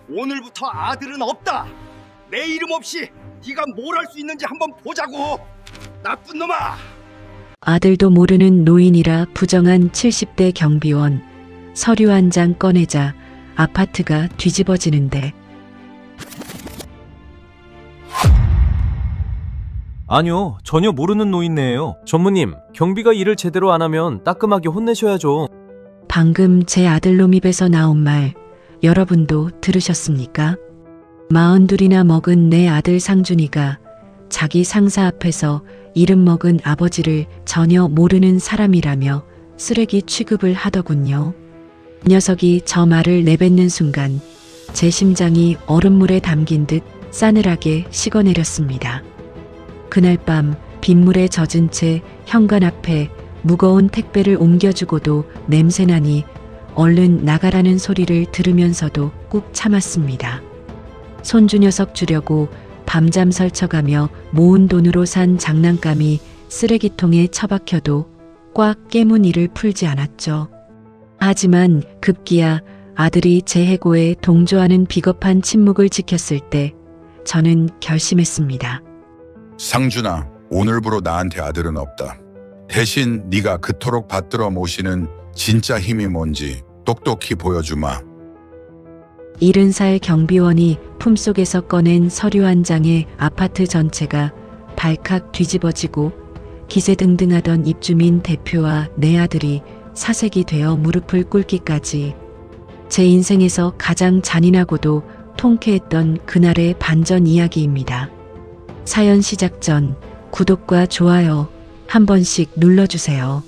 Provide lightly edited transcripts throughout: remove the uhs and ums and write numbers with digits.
오늘부터 아들은 없다. 내 이름 없이 네가 뭘 할 수 있는지 한번 보자고. 나쁜 놈아. 아들도 모르는 노인이라 부정한 70대 경비원. 서류 한 장 꺼내자 아파트가 뒤집어지는데 아니요, 전혀 모르는 노인네요. 전무님, 경비가 일을 제대로 안 하면 따끔하게 혼내셔야죠. 방금 제 아들놈 입에서 나온 말 여러분도 들으셨습니까? 42이나 먹은 내 아들 상준이가 자기 상사 앞에서 이름 먹은 아버지를 전혀 모르는 사람이라며 쓰레기 취급을 하더군요. 녀석이 저 말을 내뱉는 순간 제 심장이 얼음물에 담긴 듯 싸늘하게 식어내렸습니다. 그날 밤 빗물에 젖은 채 현관 앞에 무거운 택배를 옮겨주고도 냄새나니 얼른 나가라는 소리를 들으면서도 꾹 참았습니다. 손주 녀석 주려고 밤잠 설쳐가며 모은 돈으로 산 장난감이 쓰레기통에 처박혀도 꽉 깨문 이를 풀지 않았죠. 하지만 급기야 아들이 제 해고에 동조하는 비겁한 침묵을 지켰을 때 저는 결심했습니다. 상준아, 오늘부로 나한테 아들은 없다. 대신 네가 그토록 받들어 모시는 진짜 힘이 뭔지 똑똑히 보여주마. 70살 경비원이 품속에서 꺼낸 서류 한 장에 아파트 전체가 발칵 뒤집어지고 기세등등하던 입주민 대표와 내 아들이 사색이 되어 무릎을 꿇기까지 제 인생에서 가장 잔인하고도 통쾌했던 그날의 반전 이야기입니다. 사연 시작 전 구독과 좋아요 한 번씩 눌러주세요.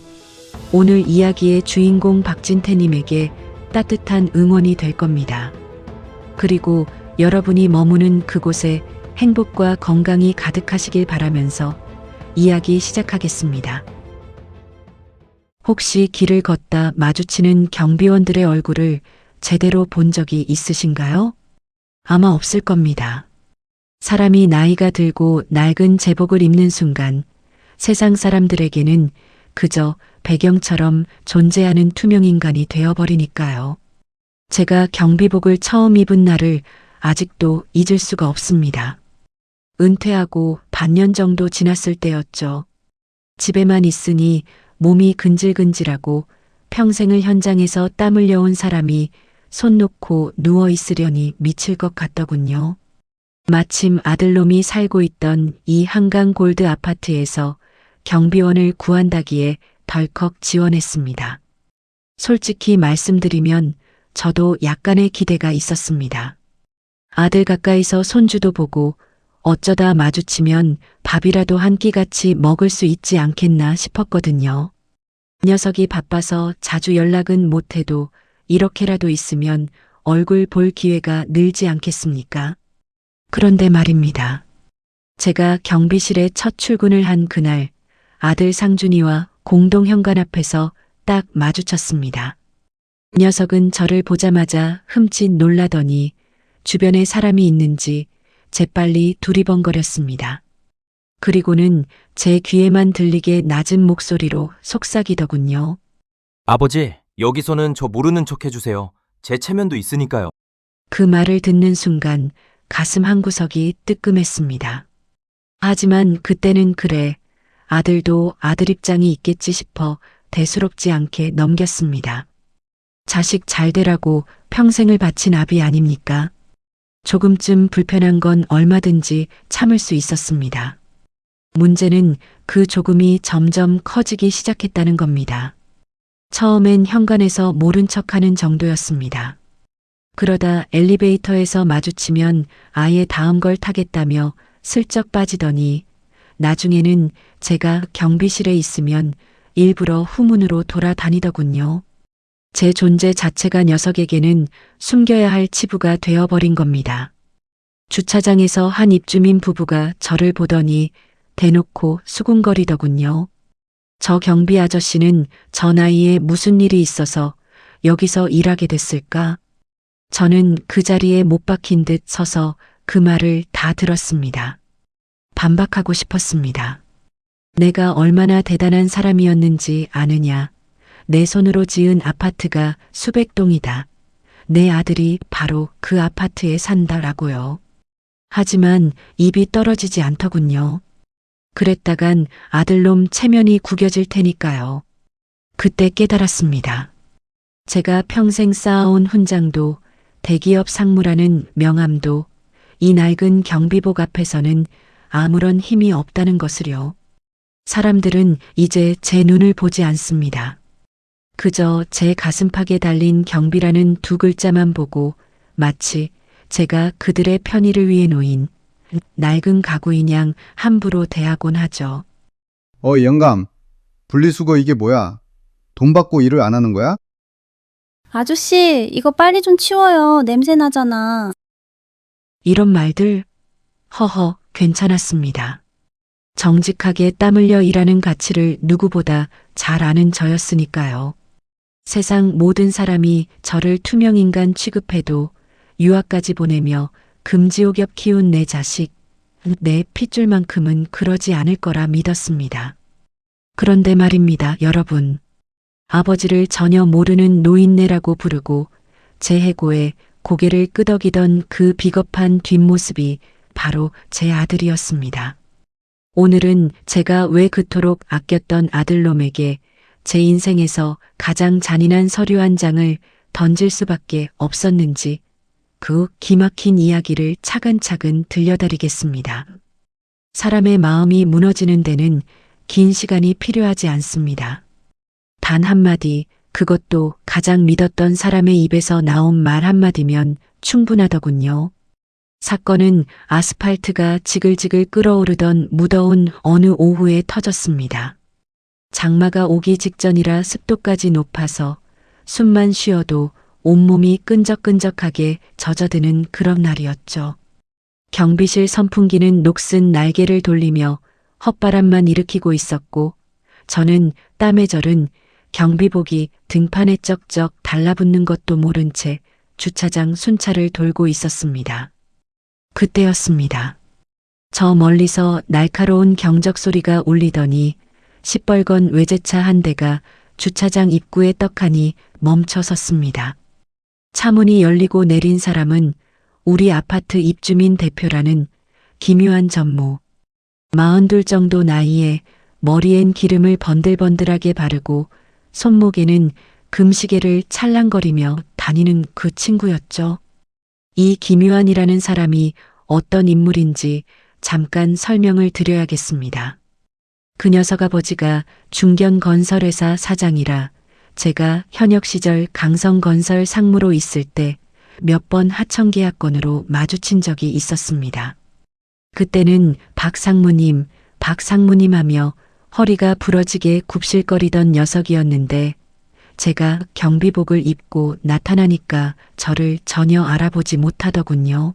오늘 이야기의 주인공 박진태님에게 따뜻한 응원이 될 겁니다. 그리고 여러분이 머무는 그곳에 행복과 건강이 가득하시길 바라면서 이야기 시작하겠습니다. 혹시 길을 걷다 마주치는 경비원들의 얼굴을 제대로 본 적이 있으신가요? 아마 없을 겁니다. 사람이 나이가 들고 낡은 제복을 입는 순간 세상 사람들에게는 그저 배경처럼 존재하는 투명인간이 되어버리니까요. 제가 경비복을 처음 입은 날을 아직도 잊을 수가 없습니다. 은퇴하고 반년 정도 지났을 때였죠. 집에만 있으니 몸이 근질근질하고 평생을 현장에서 땀 흘려온 사람이 손 놓고 누워 있으려니 미칠 것 같더군요. 마침 아들놈이 살고 있던 이 한강 골드 아파트에서 경비원을 구한다기에 덜컥 지원했습니다. 솔직히 말씀드리면 저도 약간의 기대가 있었습니다. 아들 가까이서 손주도 보고 어쩌다 마주치면 밥이라도 한 끼 같이 먹을 수 있지 않겠나 싶었거든요. 녀석이 바빠서 자주 연락은 못해도 이렇게라도 있으면 얼굴 볼 기회가 늘지 않겠습니까? 그런데 말입니다. 제가 경비실에 첫 출근을 한 그날 아들 상준이와 공동 현관 앞에서 딱 마주쳤습니다. 녀석은 저를 보자마자 흠칫 놀라더니 주변에 사람이 있는지 재빨리 두리번거렸습니다. 그리고는 제 귀에만 들리게 낮은 목소리로 속삭이더군요. 아버지, 여기서는 저 모르는 척 해주세요. 제 체면도 있으니까요. 그 말을 듣는 순간 가슴 한구석이 뜨끔했습니다. 하지만 그때는 그래, 아들도 아들 입장이 있겠지 싶어 대수롭지 않게 넘겼습니다. 자식 잘 되라고 평생을 바친 아비 아닙니까? 조금쯤 불편한 건 얼마든지 참을 수 있었습니다. 문제는 그 조금이 점점 커지기 시작했다는 겁니다. 처음엔 현관에서 모른 척하는 정도였습니다. 그러다 엘리베이터에서 마주치면 아예 다음 걸 타겠다며 슬쩍 빠지더니 나중에는 제가 경비실에 있으면 일부러 후문으로 돌아다니더군요. 제 존재 자체가 녀석에게는 숨겨야 할 치부가 되어버린 겁니다. 주차장에서 한 입주민 부부가 저를 보더니 대놓고 수군거리더군요. 저 경비 아저씨는 저 나이에 무슨 일이 있어서 여기서 일하게 됐을까? 저는 그 자리에 못 박힌 듯 서서 그 말을 다 들었습니다. 반박하고 싶었습니다. 내가 얼마나 대단한 사람이었는지 아느냐. 내 손으로 지은 아파트가 수백 동이다. 내 아들이 바로 그 아파트에 산다라고요. 하지만 입이 떨어지지 않더군요. 그랬다간 아들놈 체면이 구겨질 테니까요. 그때 깨달았습니다. 제가 평생 쌓아온 훈장도 대기업 상무라는 명함도 이 낡은 경비복 앞에서는 아무런 힘이 없다는 것을요. 사람들은 이제 제 눈을 보지 않습니다. 그저 제 가슴팍에 달린 경비라는 두 글자만 보고 마치 제가 그들의 편의를 위해 놓인 낡은 가구인 양 함부로 대하곤 하죠. 영감. 분리수거 이게 뭐야? 돈 받고 일을 안 하는 거야? 아저씨, 이거 빨리 좀 치워요. 냄새 나잖아. 이런 말들 허허 괜찮았습니다. 정직하게 땀 흘려 일하는 가치를 누구보다 잘 아는 저였으니까요. 세상 모든 사람이 저를 투명인간 취급해도 유학까지 보내며 금지옥엽 키운 내 자식, 내 핏줄만큼은 그러지 않을 거라 믿었습니다. 그런데 말입니다, 여러분. 아버지를 전혀 모르는 노인네라고 부르고 제 해고에 고개를 끄덕이던 그 비겁한 뒷모습이 바로 제 아들이었습니다. 오늘은 제가 왜 그토록 아꼈던 아들놈에게 제 인생에서 가장 잔인한 서류 한 장을 던질 수밖에 없었는지 그 기막힌 이야기를 차근차근 들려드리겠습니다. 사람의 마음이 무너지는 데는 긴 시간이 필요하지 않습니다. 단 한마디, 그것도 가장 믿었던 사람의 입에서 나온 말 한마디면 충분하더군요. 사건은 아스팔트가 지글지글 끓어오르던 무더운 어느 오후에 터졌습니다. 장마가 오기 직전이라 습도까지 높아서 숨만 쉬어도 온몸이 끈적끈적하게 젖어드는 그런 날이었죠. 경비실 선풍기는 녹슨 날개를 돌리며 헛바람만 일으키고 있었고 저는 땀에 절은 경비복이 등판에 쩍쩍 달라붙는 것도 모른 채 주차장 순찰을 돌고 있었습니다. 그때였습니다. 저 멀리서 날카로운 경적 소리가 울리더니 시뻘건 외제차 한 대가 주차장 입구에 떡하니 멈춰 섰습니다. 차문이 열리고 내린 사람은 우리 아파트 입주민 대표라는 김유한 전무. 42 정도 나이에 머리엔 기름을 번들번들하게 바르고 손목에는 금시계를 찰랑거리며 다니는 그 친구였죠. 이 김유한이라는 사람이 어떤 인물인지 잠깐 설명을 드려야겠습니다. 그 녀석 아버지가 중견건설회사 사장이라 제가 현역 시절 강성건설 상무로 있을 때 몇 번 하청계약건으로 마주친 적이 있었습니다. 그때는 박 상무님 하며 허리가 부러지게 굽실거리던 녀석이었는데 제가 경비복을 입고 나타나니까 저를 전혀 알아보지 못하더군요.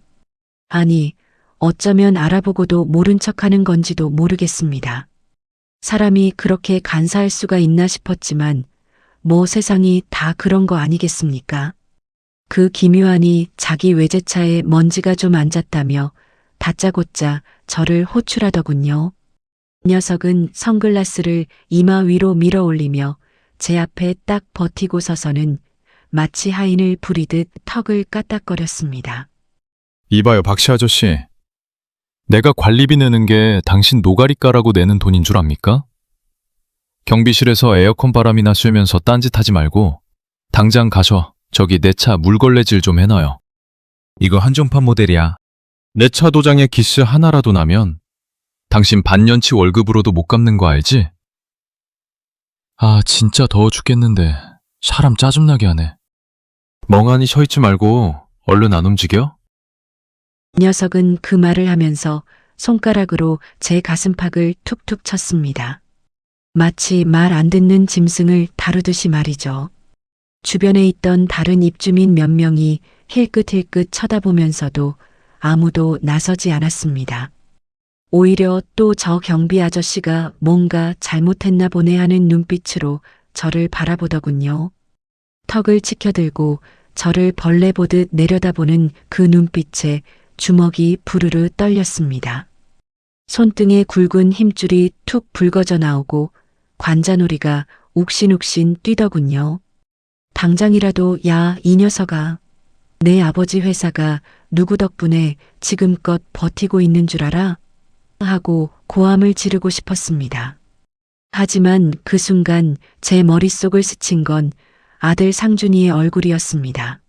아니, 어쩌면 알아보고도 모른 척하는 건지도 모르겠습니다. 사람이 그렇게 간사할 수가 있나 싶었지만 뭐 세상이 다 그런 거 아니겠습니까? 그 김유한이 자기 외제차에 먼지가 좀 앉았다며 다짜고짜 저를 호출하더군요. 녀석은 선글라스를 이마 위로 밀어 올리며 제 앞에 딱 버티고 서서는 마치 하인을 부리듯 턱을 까딱거렸습니다. 이봐요, 박씨 아저씨. 내가 관리비 내는 게 당신 노가리 까라고 내는 돈인 줄 압니까? 경비실에서 에어컨 바람이나 쐬면서 딴짓하지 말고 당장 가서 저기 내 차 물걸레질 좀 해놔요. 이거 한정판 모델이야. 내 차 도장에 기스 하나라도 나면 당신 반년치 월급으로도 못 갚는 거 알지? 아, 진짜 더워 죽겠는데 사람 짜증나게 하네. 멍하니 서있지 말고 얼른 안 움직여? 녀석은 그 말을 하면서 손가락으로 제 가슴팍을 툭툭 쳤습니다. 마치 말 안 듣는 짐승을 다루듯이 말이죠. 주변에 있던 다른 입주민 몇 명이 힐끗힐끗 쳐다보면서도 아무도 나서지 않았습니다. 오히려 또 저 경비 아저씨가 뭔가 잘못했나 보네 하는 눈빛으로 저를 바라보더군요. 턱을 치켜들고 저를 벌레 보듯 내려다보는 그 눈빛에 주먹이 부르르 떨렸습니다. 손등에 굵은 힘줄이 툭 붉어져 나오고 관자놀이가 욱신욱신 뛰더군요. 당장이라도 야, 이 녀석아, 내 아버지 회사가 누구 덕분에 지금껏 버티고 있는 줄 알아? 하고 고함을 지르고 싶었습니다. 하지만 그 순간 제 머릿속을 스친 건 아들 상준이의 얼굴이었습니다.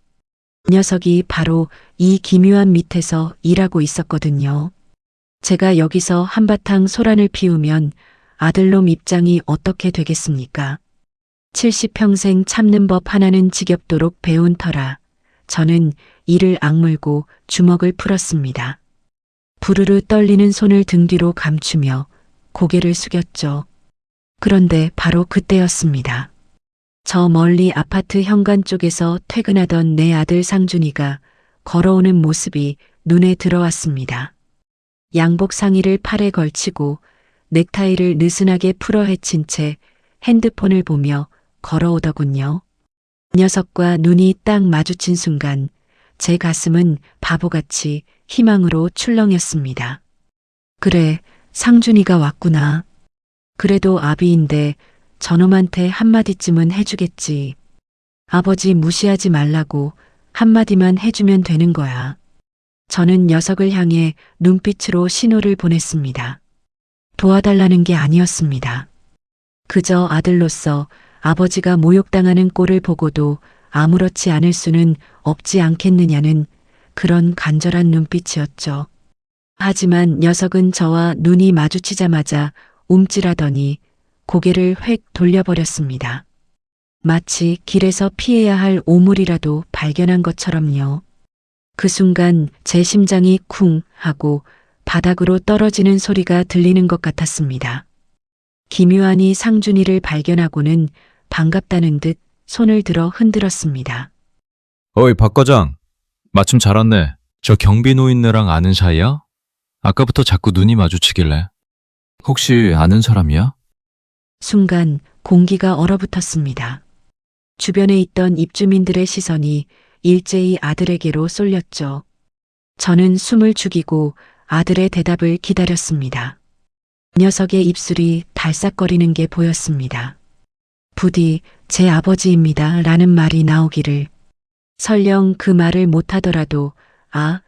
녀석이 바로 이 기묘한 밑에서 일하고 있었거든요. 제가 여기서 한바탕 소란을 피우면 아들놈 입장이 어떻게 되겠습니까? 70평생 참는 법 하나는 지겹도록 배운 터라 저는 이를 악물고 주먹을 풀었습니다. 부르르 떨리는 손을 등 뒤로 감추며 고개를 숙였죠. 그런데 바로 그때였습니다. 저 멀리 아파트 현관 쪽에서 퇴근하던 내 아들 상준이가 걸어오는 모습이 눈에 들어왔습니다. 양복 상의를 팔에 걸치고 넥타이를 느슨하게 풀어 헤친 채 핸드폰을 보며 걸어오더군요. 녀석과 눈이 딱 마주친 순간 제 가슴은 바보같이 희망으로 출렁였습니다. 그래, 상준이가 왔구나. 그래도 아비인데 저놈한테 한마디쯤은 해주겠지. 아버지 무시하지 말라고 한마디만 해주면 되는 거야. 저는 녀석을 향해 눈빛으로 신호를 보냈습니다. 도와달라는 게 아니었습니다. 그저 아들로서 아버지가 모욕당하는 꼴을 보고도 아무렇지 않을 수는 없지 않겠느냐는 그런 간절한 눈빛이었죠. 하지만 녀석은 저와 눈이 마주치자마자 움찔하더니 고개를 획 돌려버렸습니다. 마치 길에서 피해야 할 오물이라도 발견한 것처럼요. 그 순간 제 심장이 쿵 하고 바닥으로 떨어지는 소리가 들리는 것 같았습니다. 기묘하니 상준이를 발견하고는 반갑다는 듯 손을 들어 흔들었습니다. 어이, 박 과장. 마침 잘 왔네. 저 경비 노인네랑 아는 사이야? 아까부터 자꾸 눈이 마주치길래. 혹시 아는 사람이야? 순간 공기가 얼어붙었습니다. 주변에 있던 입주민들의 시선이 일제히 아들에게로 쏠렸죠. 저는 숨을 죽이고 아들의 대답을 기다렸습니다. 녀석의 입술이 달싹거리는 게 보였습니다. 부디 제 아버지입니다 라는 말이 나오기를. 설령 그 말을 못하더라도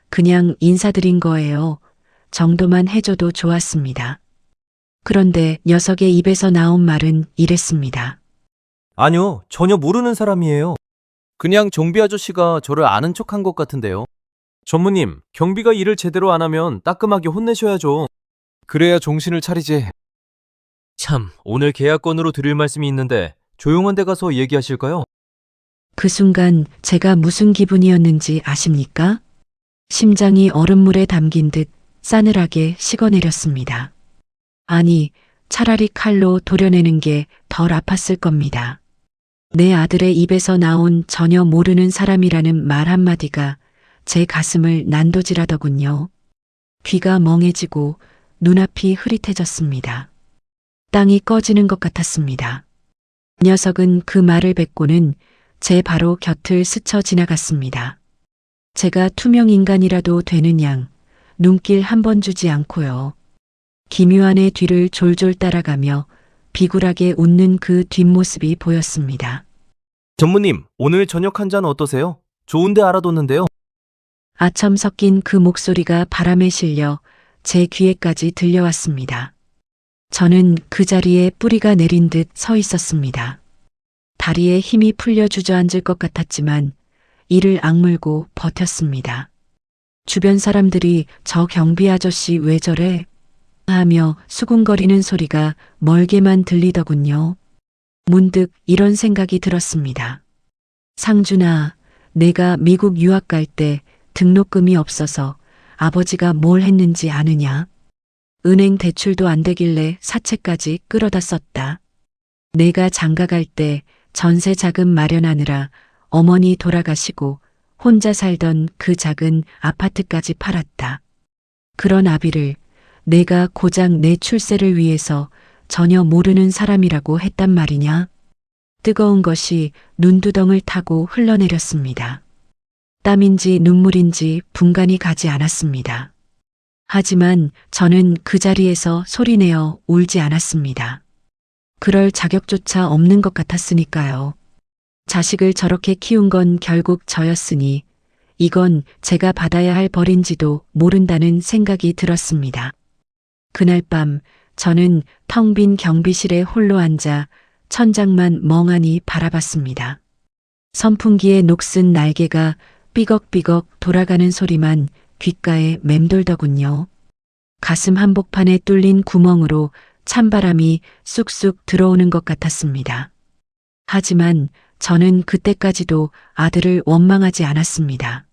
그냥 인사드린 거예요 정도만 해줘도 좋았습니다. 그런데 녀석의 입에서 나온 말은 이랬습니다. 아니요, 전혀 모르는 사람이에요. 그냥 경비 아저씨가 저를 아는 척한 것 같은데요. 전무님, 경비가 일을 제대로 안 하면 따끔하게 혼내셔야죠. 그래야 정신을 차리지. 참, 오늘 계약건으로 드릴 말씀이 있는데 조용한 데 가서 얘기하실까요? 그 순간 제가 무슨 기분이었는지 아십니까? 심장이 얼음물에 담긴 듯 싸늘하게 식어내렸습니다. 아니, 차라리 칼로 도려내는 게 덜 아팠을 겁니다. 내 아들의 입에서 나온 전혀 모르는 사람이라는 말 한마디가 제 가슴을 난도질하더군요. 귀가 멍해지고 눈앞이 흐릿해졌습니다. 땅이 꺼지는 것 같았습니다. 녀석은 그 말을 뱉고는 제 바로 곁을 스쳐 지나갔습니다. 제가 투명 인간이라도 되는 양 눈길 한 번 주지 않고요. 기묘한의 뒤를 졸졸 따라가며 비굴하게 웃는 그 뒷모습이 보였습니다. 전무님, 오늘 저녁 한 잔 어떠세요? 좋은데 알아뒀는데요. 아첨 섞인 그 목소리가 바람에 실려 제 귀에까지 들려왔습니다. 저는 그 자리에 뿌리가 내린 듯 서 있었습니다. 다리에 힘이 풀려 주저앉을 것 같았지만 이를 악물고 버텼습니다. 주변 사람들이 저 경비 아저씨 왜 저래? 하며 수군거리는 소리가 멀게만 들리더군요. 문득 이런 생각이 들었습니다. 상준아, 내가 미국 유학 갈 때 등록금이 없어서 아버지가 뭘 했는지 아느냐? 은행 대출도 안 되길래 사채까지 끌어다 썼다. 내가 장가 갈 때 전세 자금 마련하느라 어머니 돌아가시고 혼자 살던 그 작은 아파트까지 팔았다. 그런 아비를 내가 고작 내 출세를 위해서 전혀 모르는 사람이라고 했단 말이냐? 뜨거운 것이 눈두덩을 타고 흘러내렸습니다. 땀인지 눈물인지 분간이 가지 않았습니다. 하지만 저는 그 자리에서 소리내어 울지 않았습니다. 그럴 자격조차 없는 것 같았으니까요. 자식을 저렇게 키운 건 결국 저였으니 이건 제가 받아야 할 벌인지도 모른다는 생각이 들었습니다. 그날 밤 저는 텅 빈 경비실에 홀로 앉아 천장만 멍하니 바라봤습니다. 선풍기의 녹슨 날개가 삐걱삐걱 돌아가는 소리만 귓가에 맴돌더군요. 가슴 한복판에 뚫린 구멍으로 찬바람이 쑥쑥 들어오는 것 같았습니다. 하지만 저는 그때까지도 아들을 원망하지 않았습니다.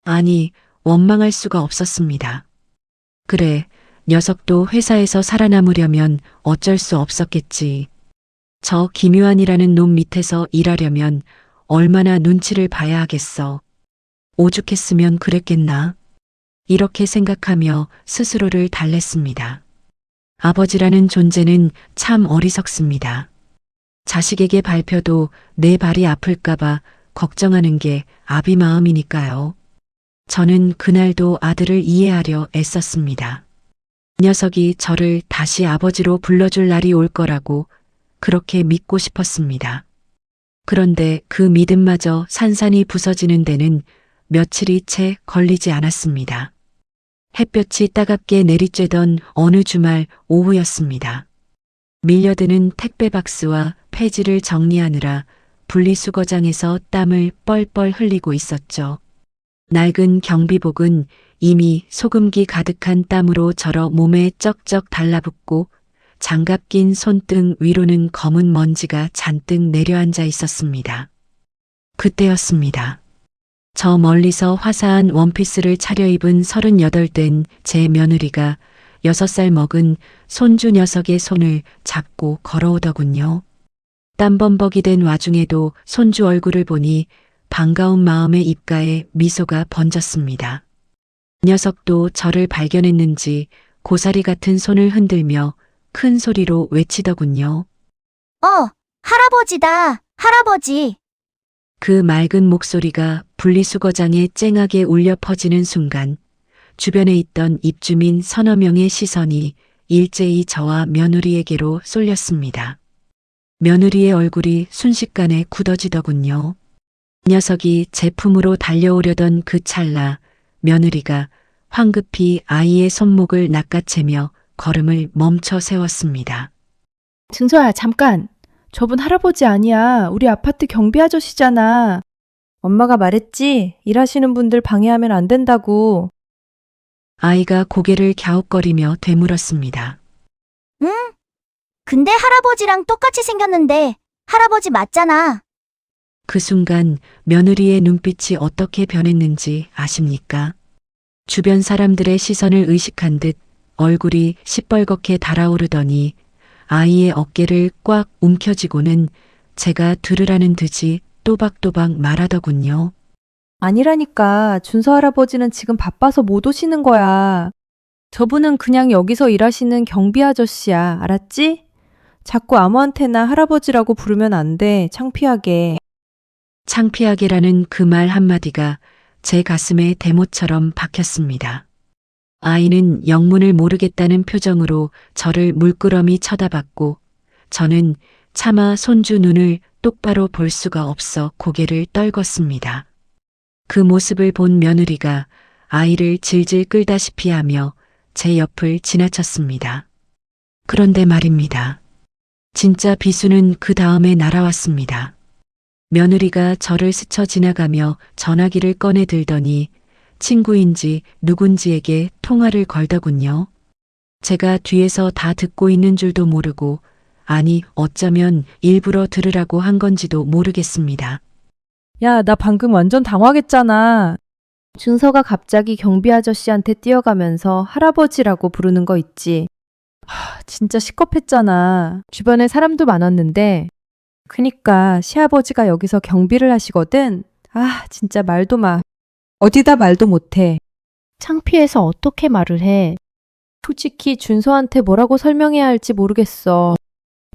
아니, 원망할 수가 없었습니다. 그래, 녀석도 회사에서 살아남으려면 어쩔 수 없었겠지. 저 김유한이라는 놈 밑에서 일하려면 얼마나 눈치를 봐야 하겠어. 오죽했으면 그랬겠나. 이렇게 생각하며 스스로를 달랬습니다. 아버지라는 존재는 참 어리석습니다. 자식에게 밟혀도 내 발이 아플까봐 걱정하는 게 아비 마음이니까요. 저는 그날도 아들을 이해하려 애썼습니다. 녀석이 저를 다시 아버지로 불러줄 날이 올 거라고 그렇게 믿고 싶었습니다. 그런데 그 믿음마저 산산이 부서지는 데는 며칠이 채 걸리지 않았습니다. 햇볕이 따갑게 내리쬐던 어느 주말 오후였습니다. 밀려드는 택배 박스와 폐지를 정리하느라 분리수거장에서 땀을 뻘뻘 흘리고 있었죠. 낡은 경비복은 이미 소금기 가득한 땀으로 절어 몸에 쩍쩍 달라붙고 장갑 낀 손등 위로는 검은 먼지가 잔뜩 내려앉아 있었습니다. 그때였습니다. 저 멀리서 화사한 원피스를 차려입은 38된 제 며느리가 6살 먹은 손주 녀석의 손을 잡고 걸어오더군요. 땀범벅이 된 와중에도 손주 얼굴을 보니 반가운 마음에 입가에 미소가 번졌습니다. 녀석도 저를 발견했는지 고사리 같은 손을 흔들며 큰 소리로 외치더군요. 할아버지다, 할아버지. 그 맑은 목소리가 분리수거장에 쨍하게 울려 퍼지는 순간 주변에 있던 입주민 서너 명의 시선이 일제히 저와 며느리에게로 쏠렸습니다. 며느리의 얼굴이 순식간에 굳어지더군요. 녀석이 제 품으로 달려오려던 그 찰나 며느리가 황급히 아이의 손목을 낚아채며 걸음을 멈춰 세웠습니다. 증서야, 잠깐. 저분 할아버지 아니야. 우리 아파트 경비 아저씨잖아. 엄마가 말했지? 일하시는 분들 방해하면 안 된다고. 아이가 고개를 갸웃거리며 되물었습니다. 응? 근데 할아버지랑 똑같이 생겼는데 할아버지 맞잖아. 그 순간 며느리의 눈빛이 어떻게 변했는지 아십니까? 주변 사람들의 시선을 의식한 듯 얼굴이 시뻘겋게 달아오르더니 아이의 어깨를 꽉 움켜쥐고는 제가 들으라는 듯이 또박또박 말하더군요. 아니라니까. 준서 할아버지는 지금 바빠서 못 오시는 거야. 저분은 그냥 여기서 일하시는 경비 아저씨야. 알았지? 자꾸 아무한테나 할아버지라고 부르면 안 돼. 창피하게. 창피하게라는 그 말 한마디가 제 가슴에 대못처럼 박혔습니다. 아이는 영문을 모르겠다는 표정으로 저를 물끄러미 쳐다봤고 저는 차마 손주 눈을 똑바로 볼 수가 없어 고개를 떨궜습니다. 그 모습을 본 며느리가 아이를 질질 끌다시피 하며 제 옆을 지나쳤습니다. 그런데 말입니다. 진짜 비수는 그 다음에 날아왔습니다. 며느리가 저를 스쳐 지나가며 전화기를 꺼내 들더니 친구인지 누군지에게 통화를 걸더군요. 제가 뒤에서 다 듣고 있는 줄도 모르고 아니 어쩌면 일부러 들으라고 한 건지도 모르겠습니다. 야, 나 방금 완전 당황했잖아. 준서가 갑자기 경비 아저씨한테 뛰어가면서 할아버지라고 부르는 거 있지. 진짜 시겁했잖아. 주변에 사람도 많았는데. 그니까 시아버지가 여기서 경비를 하시거든. 진짜 말도 마. 어디다 말도 못해. 창피해서 어떻게 말을 해. 솔직히 준서한테 뭐라고 설명해야 할지 모르겠어.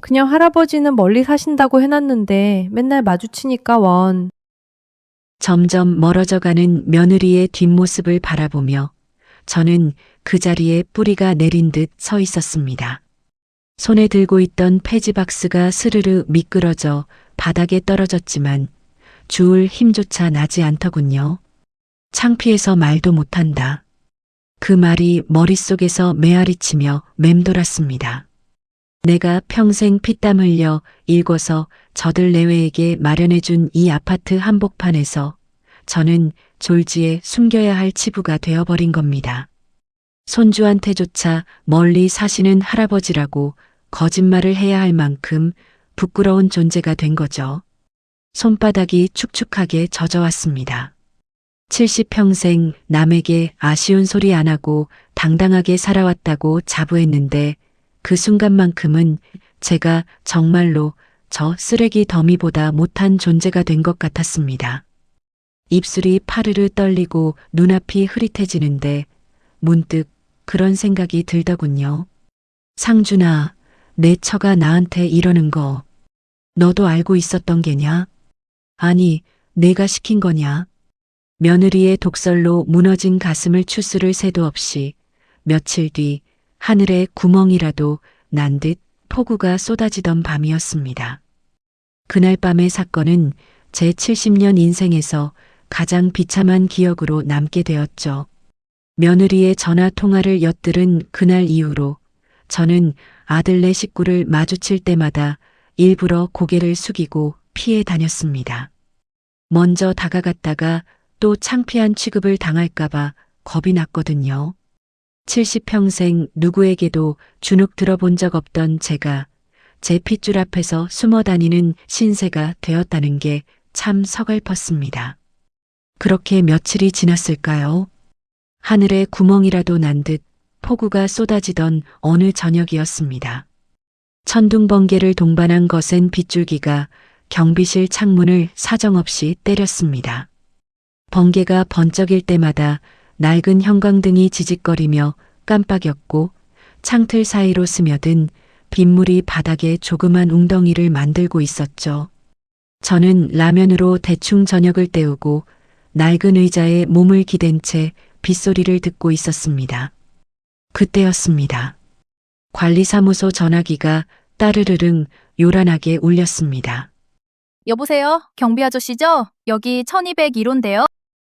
그냥 할아버지는 멀리 사신다고 해놨는데 맨날 마주치니까 원. 점점 멀어져가는 며느리의 뒷모습을 바라보며 저는 그 자리에 뿌리가 내린 듯 서 있었습니다. 손에 들고 있던 폐지 박스가 스르르 미끄러져 바닥에 떨어졌지만 주울 힘조차 나지 않더군요. 창피해서 말도 못한다. 그 말이 머릿속에서 메아리치며 맴돌았습니다. 내가 평생 피땀 흘려 일궈서 저들 내외에게 마련해준 이 아파트 한복판에서 저는 졸지에 숨겨야 할 치부가 되어버린 겁니다. 손주한테조차 멀리 사시는 할아버지라고 거짓말을 해야 할 만큼 부끄러운 존재가 된 거죠. 손바닥이 축축하게 젖어왔습니다. 70평생 남에게 아쉬운 소리 안 하고 당당하게 살아왔다고 자부했는데 그 순간만큼은 제가 정말로 저 쓰레기 더미보다 못한 존재가 된 것 같았습니다. 입술이 파르르 떨리고 눈앞이 흐릿해지는데 문득 그런 생각이 들더군요. 상준아, 내 처가 나한테 이러는 거 너도 알고 있었던 게냐? 아니, 내가 시킨 거냐? 며느리의 독설로 무너진 가슴을 추스를 새도 없이 며칠 뒤 하늘에 구멍이라도 난 듯 폭우가 쏟아지던 밤이었습니다. 그날 밤의 사건은 제 70년 인생에서 가장 비참한 기억으로 남게 되었죠. 며느리의 전화 통화를 엿들은 그날 이후로 저는 아들네 식구를 마주칠 때마다 일부러 고개를 숙이고 피해 다녔습니다. 먼저 다가갔다가 또 창피한 취급을 당할까봐 겁이 났거든요. 70평생 누구에게도 주눅 들어본 적 없던 제가 제 핏줄 앞에서 숨어 다니는 신세가 되었다는 게 참 서글펐습니다. 그렇게 며칠이 지났을까요? 하늘에 구멍이라도 난 듯 폭우가 쏟아지던 어느 저녁이었습니다. 천둥번개를 동반한 거센 빗줄기가 경비실 창문을 사정없이 때렸습니다. 번개가 번쩍일 때마다 낡은 형광등이 지직거리며 깜빡였고 창틀 사이로 스며든 빗물이 바닥에 조그만 웅덩이를 만들고 있었죠. 저는 라면으로 대충 저녁을 때우고 낡은 의자에 몸을 기댄 채 빗소리를 듣고 있었습니다. 그때였습니다. 관리사무소 전화기가 따르르릉 요란하게 울렸습니다. 여보세요? 경비 아저씨죠? 여기 1201호인데요?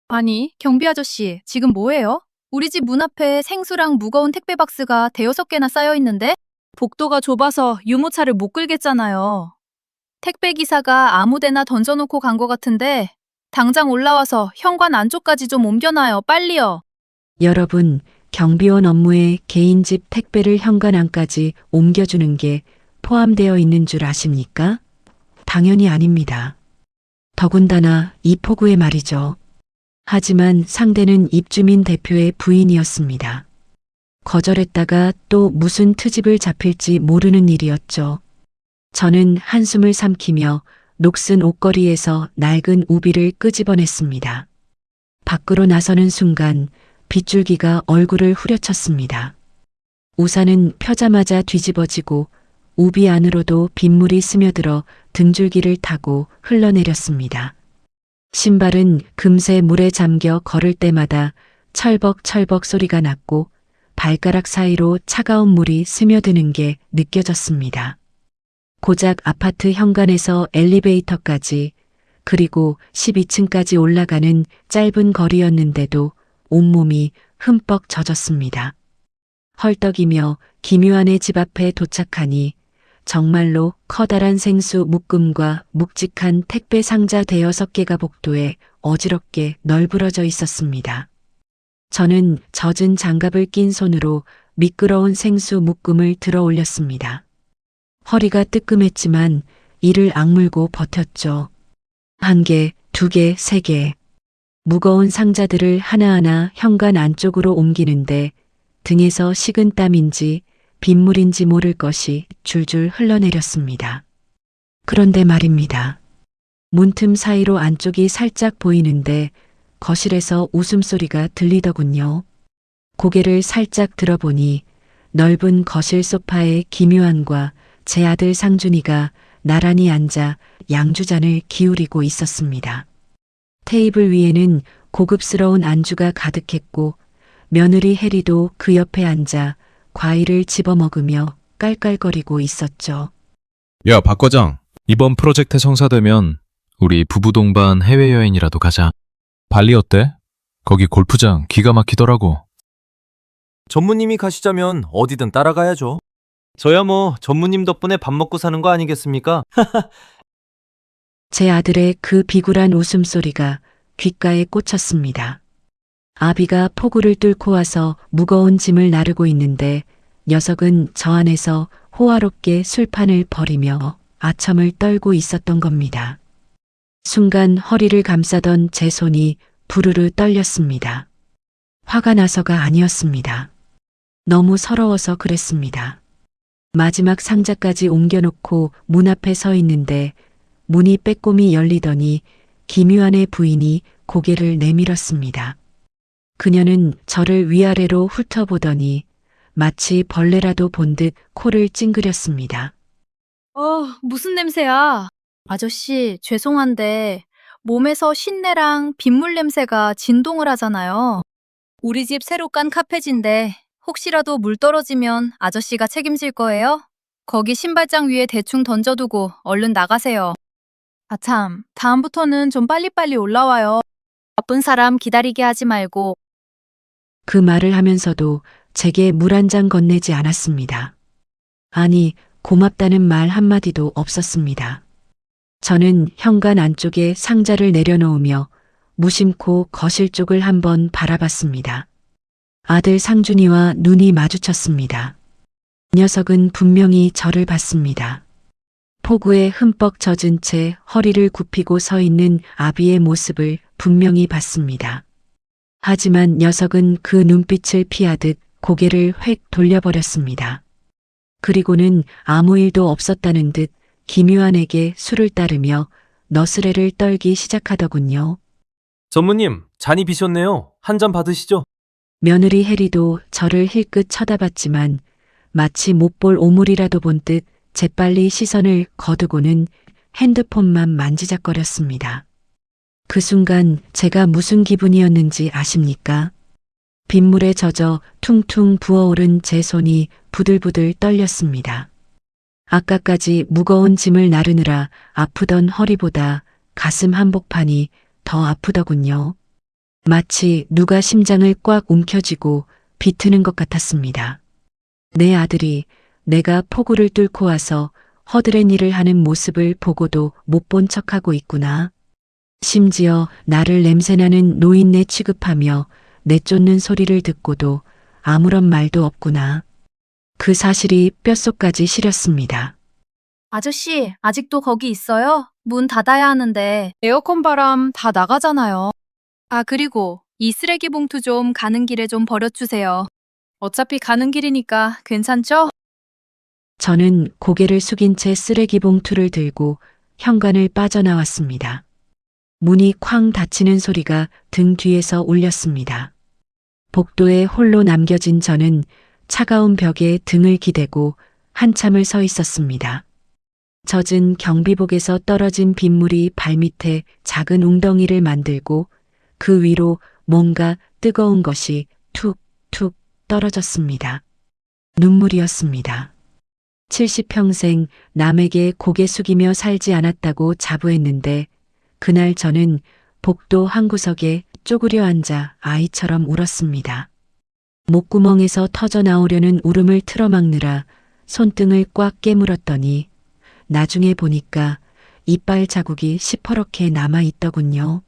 아니, 경비 아저씨, 지금 뭐해요? 우리 집 문 앞에 생수랑 무거운 택배 박스가 대여섯 개나 쌓여 있는데? 복도가 좁아서 유모차를 못 끌겠잖아요. 택배 기사가 아무데나 던져놓고 간 것 같은데 당장 올라와서 현관 안쪽까지 좀 옮겨놔요. 빨리요. 여러분, 경비원 업무에 개인 집 택배를 현관 안까지 옮겨주는 게 포함되어 있는 줄 아십니까? 당연히 아닙니다. 더군다나 이 폭우에 말이죠. 하지만 상대는 입주민 대표의 부인이었습니다. 거절했다가 또 무슨 트집을 잡힐지 모르는 일이었죠. 저는 한숨을 삼키며 녹슨 옷걸이에서 낡은 우비를 끄집어냈습니다. 밖으로 나서는 순간 빗줄기가 얼굴을 후려쳤습니다. 우산은 펴자마자 뒤집어지고 우비 안으로도 빗물이 스며들어 등줄기를 타고 흘러내렸습니다. 신발은 금세 물에 잠겨 걸을 때마다 철벅철벅 소리가 났고 발가락 사이로 차가운 물이 스며드는 게 느껴졌습니다. 고작 아파트 현관에서 엘리베이터까지 그리고 12층까지 올라가는 짧은 거리였는데도 온몸이 흠뻑 젖었습니다. 헐떡이며 김유한의 집 앞에 도착하니 정말로 커다란 생수 묶음과 묵직한 택배 상자 대여섯 개가 복도에 어지럽게 널브러져 있었습니다. 저는 젖은 장갑을 낀 손으로 미끄러운 생수 묶음을 들어 올렸습니다. 허리가 뜨끔했지만 이를 악물고 버텼죠. 1개, 2개, 3개. 무거운 상자들을 하나하나 현관 안쪽으로 옮기는데 등에서 식은 땀인지 빗물인지 모를 것이 줄줄 흘러내렸습니다. 그런데 말입니다. 문틈 사이로 안쪽이 살짝 보이는데 거실에서 웃음소리가 들리더군요. 고개를 살짝 들어보니 넓은 거실 소파에 김유한과 제 아들 상준이가 나란히 앉아 양주잔을 기울이고 있었습니다. 테이블 위에는 고급스러운 안주가 가득했고 며느리 혜리도 그 옆에 앉아 과일을 집어먹으며 깔깔거리고 있었죠. 야, 박 과장. 이번 프로젝트 성사되면 우리 부부 동반 해외여행이라도 가자. 발리 어때? 거기 골프장 기가 막히더라고. 전무님이 가시자면 어디든 따라가야죠. 저야 뭐 전무님 덕분에 밥 먹고 사는 거 아니겠습니까? 제 아들의 그 비굴한 웃음소리가 귓가에 꽂혔습니다. 아비가 포구를 뚫고 와서 무거운 짐을 나르고 있는데 녀석은 저 안에서 호화롭게 술판을 벌이며 아첨을 떨고 있었던 겁니다. 순간 허리를 감싸던 제 손이 부르르 떨렸습니다. 화가 나서가 아니었습니다. 너무 서러워서 그랬습니다. 마지막 상자까지 옮겨놓고 문 앞에 서 있는데 문이 빼꼼히 열리더니 김유한의 부인이 고개를 내밀었습니다. 그녀는 저를 위아래로 훑어보더니 마치 벌레라도 본 듯 코를 찡그렸습니다. 무슨 냄새야? 아저씨, 죄송한데 몸에서 신내랑 빗물 냄새가 진동을 하잖아요. 우리 집 새로 깐 카페지인데 혹시라도 물 떨어지면 아저씨가 책임질 거예요? 거기 신발장 위에 대충 던져두고 얼른 나가세요. 아참, 다음부터는 좀 빨리빨리 올라와요. 바쁜 사람 기다리게 하지 말고. 그 말을 하면서도 제게 물 한 잔 건네지 않았습니다. 아니, 고맙다는 말 한마디도 없었습니다. 저는 현관 안쪽에 상자를 내려놓으며 무심코 거실 쪽을 한번 바라봤습니다. 아들 상준이와 눈이 마주쳤습니다. 녀석은 분명히 저를 봤습니다. 폭우에 흠뻑 젖은 채 허리를 굽히고 서 있는 아비의 모습을 분명히 봤습니다. 하지만 녀석은 그 눈빛을 피하듯 고개를 획 돌려버렸습니다. 그리고는 아무 일도 없었다는 듯 김유한에게 술을 따르며 너스레를 떨기 시작하더군요. 전무님, 잔이 비셨네요. 한 잔 받으시죠. 며느리 해리도 저를 힐끗 쳐다봤지만 마치 못 볼 오물이라도 본 듯 재빨리 시선을 거두고는 핸드폰만 만지작거렸습니다. 그 순간 제가 무슨 기분이었는지 아십니까? 빗물에 젖어 퉁퉁 부어오른 제 손이 부들부들 떨렸습니다. 아까까지 무거운 짐을 나르느라 아프던 허리보다 가슴 한복판이 더 아프더군요. 마치 누가 심장을 꽉 움켜쥐고 비트는 것 같았습니다. 내 아들이 내가 폭우를 뚫고 와서 허드렛 일을 하는 모습을 보고도 못 본 척하고 있구나. 심지어 나를 냄새나는 노인네 취급하며 내쫓는 소리를 듣고도 아무런 말도 없구나. 그 사실이 뼛속까지 시렸습니다. 아저씨, 아직도 거기 있어요? 문 닫아야 하는데 에어컨 바람 다 나가잖아요. 아, 그리고 이 쓰레기 봉투 좀 가는 길에 좀 버려주세요. 어차피 가는 길이니까 괜찮죠? 저는 고개를 숙인 채 쓰레기 봉투를 들고 현관을 빠져나왔습니다. 문이 쾅 닫히는 소리가 등 뒤에서 울렸습니다. 복도에 홀로 남겨진 저는 차가운 벽에 등을 기대고 한참을 서 있었습니다. 젖은 경비복에서 떨어진 빗물이 발밑에 작은 웅덩이를 만들고 그 위로 뭔가 뜨거운 것이 툭툭 떨어졌습니다. 눈물이었습니다. 70평생 남에게 고개 숙이며 살지 않았다고 자부했는데 그날 저는 복도 한 구석에 쪼그려 앉아 아이처럼 울었습니다. 목구멍에서 터져 나오려는 울음을 틀어막느라 손등을 꽉 깨물었더니 나중에 보니까 이빨 자국이 시퍼렇게 남아있더군요.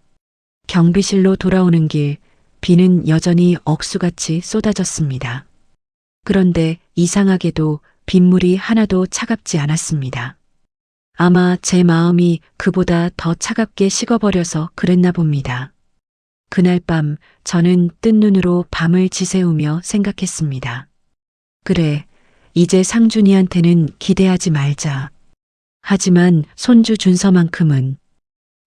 경비실로 돌아오는 길, 비는 여전히 억수같이 쏟아졌습니다. 그런데 이상하게도 빗물이 하나도 차갑지 않았습니다. 아마 제 마음이 그보다 더 차갑게 식어버려서 그랬나 봅니다. 그날 밤 저는 뜬 눈으로 밤을 지새우며 생각했습니다. 그래, 이제 상준이한테는 기대하지 말자. 하지만 손주 준서만큼은,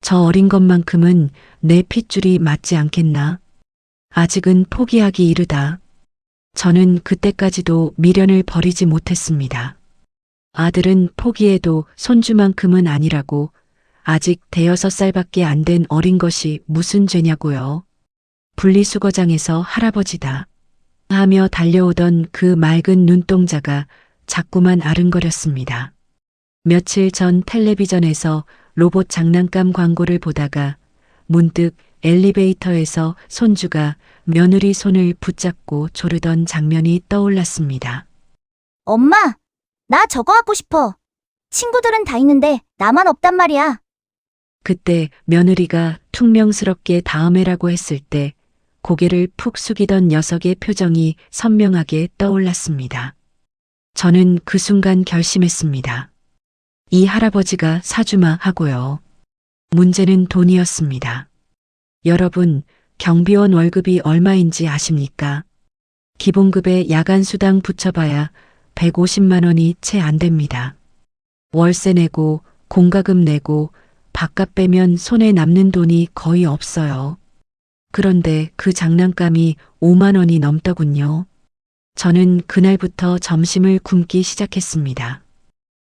저 어린 것만큼은 내 핏줄이 맞지 않겠나? 아직은 포기하기 이르다. 저는 그때까지도 미련을 버리지 못했습니다. 아들은 포기해도 손주만큼은 아니라고, 아직 5살밖에 안 된 어린 것이 무슨 죄냐고요. 분리수거장에서 할아버지다 하며 달려오던 그 맑은 눈동자가 자꾸만 아른거렸습니다. 며칠 전 텔레비전에서 로봇 장난감 광고를 보다가 문득 엘리베이터에서 손주가 며느리 손을 붙잡고 조르던 장면이 떠올랐습니다. 엄마, 나 저거 갖고 싶어. 친구들은 다 있는데 나만 없단 말이야. 그때 며느리가 퉁명스럽게 다음에라고 했을 때 고개를 푹 숙이던 녀석의 표정이 선명하게 떠올랐습니다. 저는 그 순간 결심했습니다. 이 할아버지가 사주마 하고요. 문제는 돈이었습니다. 여러분, 경비원 월급이 얼마인지 아십니까? 기본급에 야간 수당 붙여봐야 150만 원이 채 안 됩니다. 월세 내고 공과금 내고 밥값 빼면 손에 남는 돈이 거의 없어요. 그런데 그 장난감이 5만 원이 넘더군요. 저는 그날부터 점심을 굶기 시작했습니다.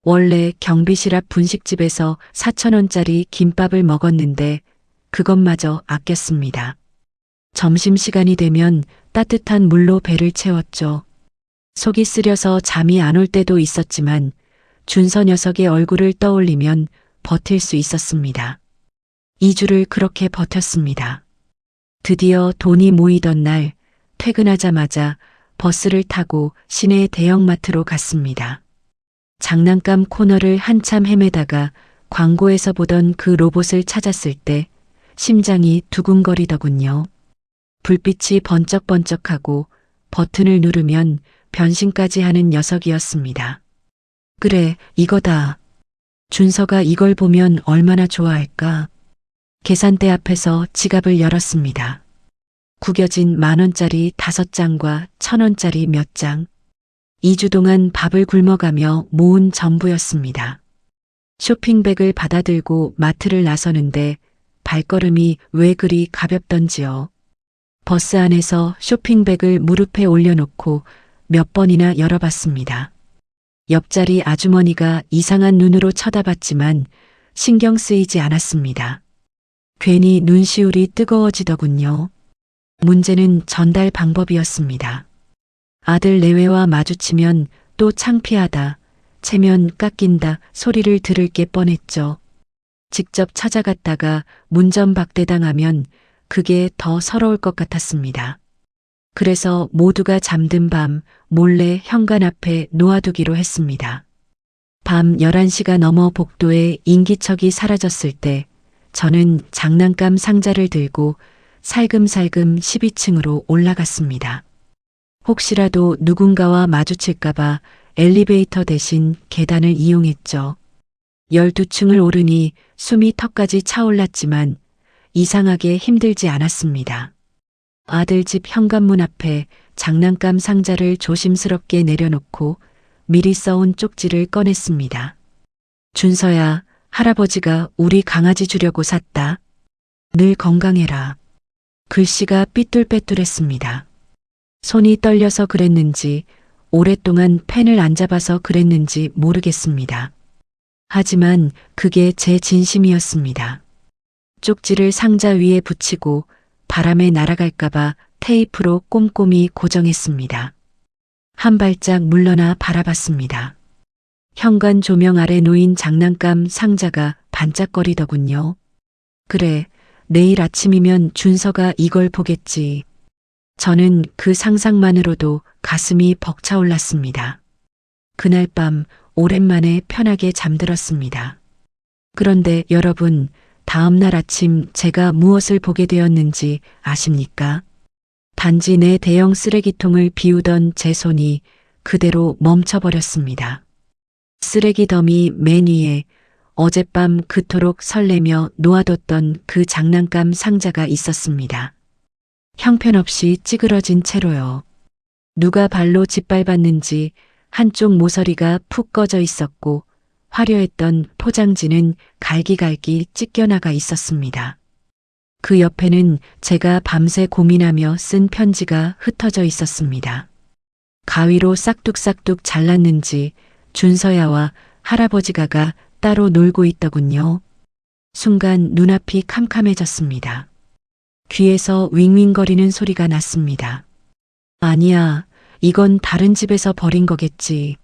원래 경비실 앞 분식집에서 4,000원짜리 김밥을 먹었는데 그것마저 아꼈습니다. 점심시간이 되면 따뜻한 물로 배를 채웠죠. 속이 쓰려서 잠이 안 올 때도 있었지만 준서 녀석의 얼굴을 떠올리면 버틸 수 있었습니다. 2주를 그렇게 버텼습니다. 드디어 돈이 모이던 날 퇴근하자마자 버스를 타고 시내 대형마트로 갔습니다. 장난감 코너를 한참 헤매다가 광고에서 보던 그 로봇을 찾았을 때 심장이 두근거리더군요. 불빛이 번쩍번쩍하고 버튼을 누르면 변신까지 하는 녀석이었습니다. 그래, 이거다. 준서가 이걸 보면 얼마나 좋아할까. 계산대 앞에서 지갑을 열었습니다. 구겨진 10,000원짜리 5장과 1,000원짜리 몇 장. 2주 동안 밥을 굶어가며 모은 전부였습니다. 쇼핑백을 받아들고 마트를 나서는데 발걸음이 왜 그리 가볍던지요. 버스 안에서 쇼핑백을 무릎에 올려놓고 몇 번이나 열어봤습니다. 옆자리 아주머니가 이상한 눈으로 쳐다봤지만 신경 쓰이지 않았습니다. 괜히 눈시울이 뜨거워지더군요. 문제는 전달 방법이었습니다. 아들 내외와 마주치면 또 창피하다, 체면 깎인다 소리를 들을 게 뻔했죠. 직접 찾아갔다가 문전박대당하면 그게 더 서러울 것 같았습니다. 그래서 모두가 잠든 밤 몰래 현관 앞에 놓아두기로 했습니다. 밤 11시가 넘어 복도에 인기척이 사라졌을 때 저는 장난감 상자를 들고 살금살금 12층으로 올라갔습니다. 혹시라도 누군가와 마주칠까봐 엘리베이터 대신 계단을 이용했죠. 12층을 오르니 숨이 턱까지 차올랐지만 이상하게 힘들지 않았습니다. 아들 집 현관문 앞에 장난감 상자를 조심스럽게 내려놓고 미리 써온 쪽지를 꺼냈습니다. 준서야, 할아버지가 우리 강아지 주려고 샀다. 늘 건강해라. 글씨가 삐뚤빼뚤했습니다. 손이 떨려서 그랬는지 오랫동안 펜을 안 잡아서 그랬는지 모르겠습니다. 하지만 그게 제 진심이었습니다. 쪽지를 상자 위에 붙이고 바람에 날아갈까봐 테이프로 꼼꼼히 고정했습니다. 한 발짝 물러나 바라봤습니다. 현관 조명 아래 놓인 장난감 상자가 반짝거리더군요. 그래, 내일 아침이면 준서가 이걸 보겠지. 저는 그 상상만으로도 가슴이 벅차올랐습니다. 그날 밤 오랜만에 편하게 잠들었습니다. 그런데 여러분, 다음 날 아침 제가 무엇을 보게 되었는지 아십니까? 단지 내 대형 쓰레기통을 비우던 제 손이 그대로 멈춰버렸습니다. 쓰레기 더미 맨 위에 어젯밤 그토록 설레며 놓아뒀던 그 장난감 상자가 있었습니다. 형편없이 찌그러진 채로요. 누가 발로 짓밟았는지 한쪽 모서리가 푹 꺼져 있었고 화려했던 포장지는 갈기갈기 찢겨나가 있었습니다. 그 옆에는 제가 밤새 고민하며 쓴 편지가 흩어져 있었습니다. 가위로 싹둑싹둑 잘랐는지 준서야와 할아버지가가 따로 놀고 있더군요. 순간 눈앞이 캄캄해졌습니다. 귀에서 윙윙거리는 소리가 났습니다. 아니야, 이건 다른 집에서 버린 거겠지.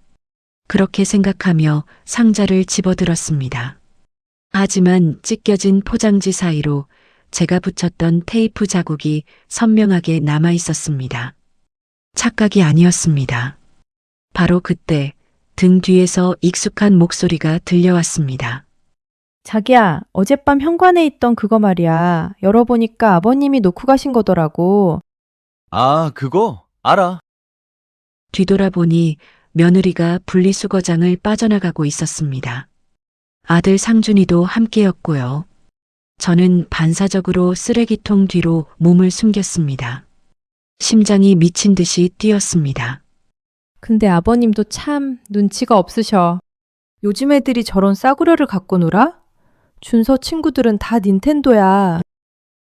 그렇게 생각하며 상자를 집어들었습니다. 하지만 찢겨진 포장지 사이로 제가 붙였던 테이프 자국이 선명하게 남아 있었습니다. 착각이 아니었습니다. 바로 그때 등 뒤에서 익숙한 목소리가 들려왔습니다. 자기야, 어젯밤 현관에 있던 그거 말이야. 열어보니까 아버님이 놓고 가신 거더라고. 아, 그거? 알아. 뒤돌아보니 며느리가 분리수거장을 빠져나가고 있었습니다. 아들 상준이도 함께였고요. 저는 반사적으로 쓰레기통 뒤로 몸을 숨겼습니다. 심장이 미친 듯이 뛰었습니다. 근데 아버님도 참 눈치가 없으셔. 요즘 애들이 저런 싸구려를 갖고 놀아? 준서 친구들은 다 닌텐도야.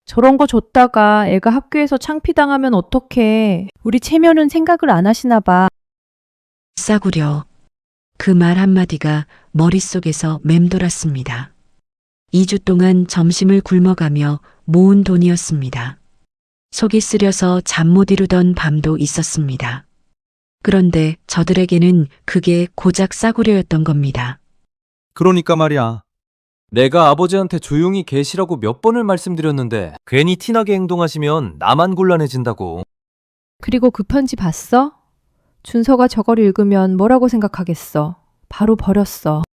저런 거 줬다가 애가 학교에서 창피당하면 어떡해. 우리 체면은 생각을 안 하시나 봐. 싸구려. 그 말 한마디가 머릿속에서 맴돌았습니다. 2주 동안 점심을 굶어가며 모은 돈이었습니다. 속이 쓰려서 잠 못 이루던 밤도 있었습니다. 그런데 저들에게는 그게 고작 싸구려였던 겁니다. 그러니까 말이야. 내가 아버지한테 조용히 계시라고 몇 번을 말씀드렸는데 괜히 티나게 행동하시면 나만 곤란해진다고. 그리고 그 편지 봤어? 준서가 저걸 읽으면 뭐라고 생각하겠어. 바로 버렸어.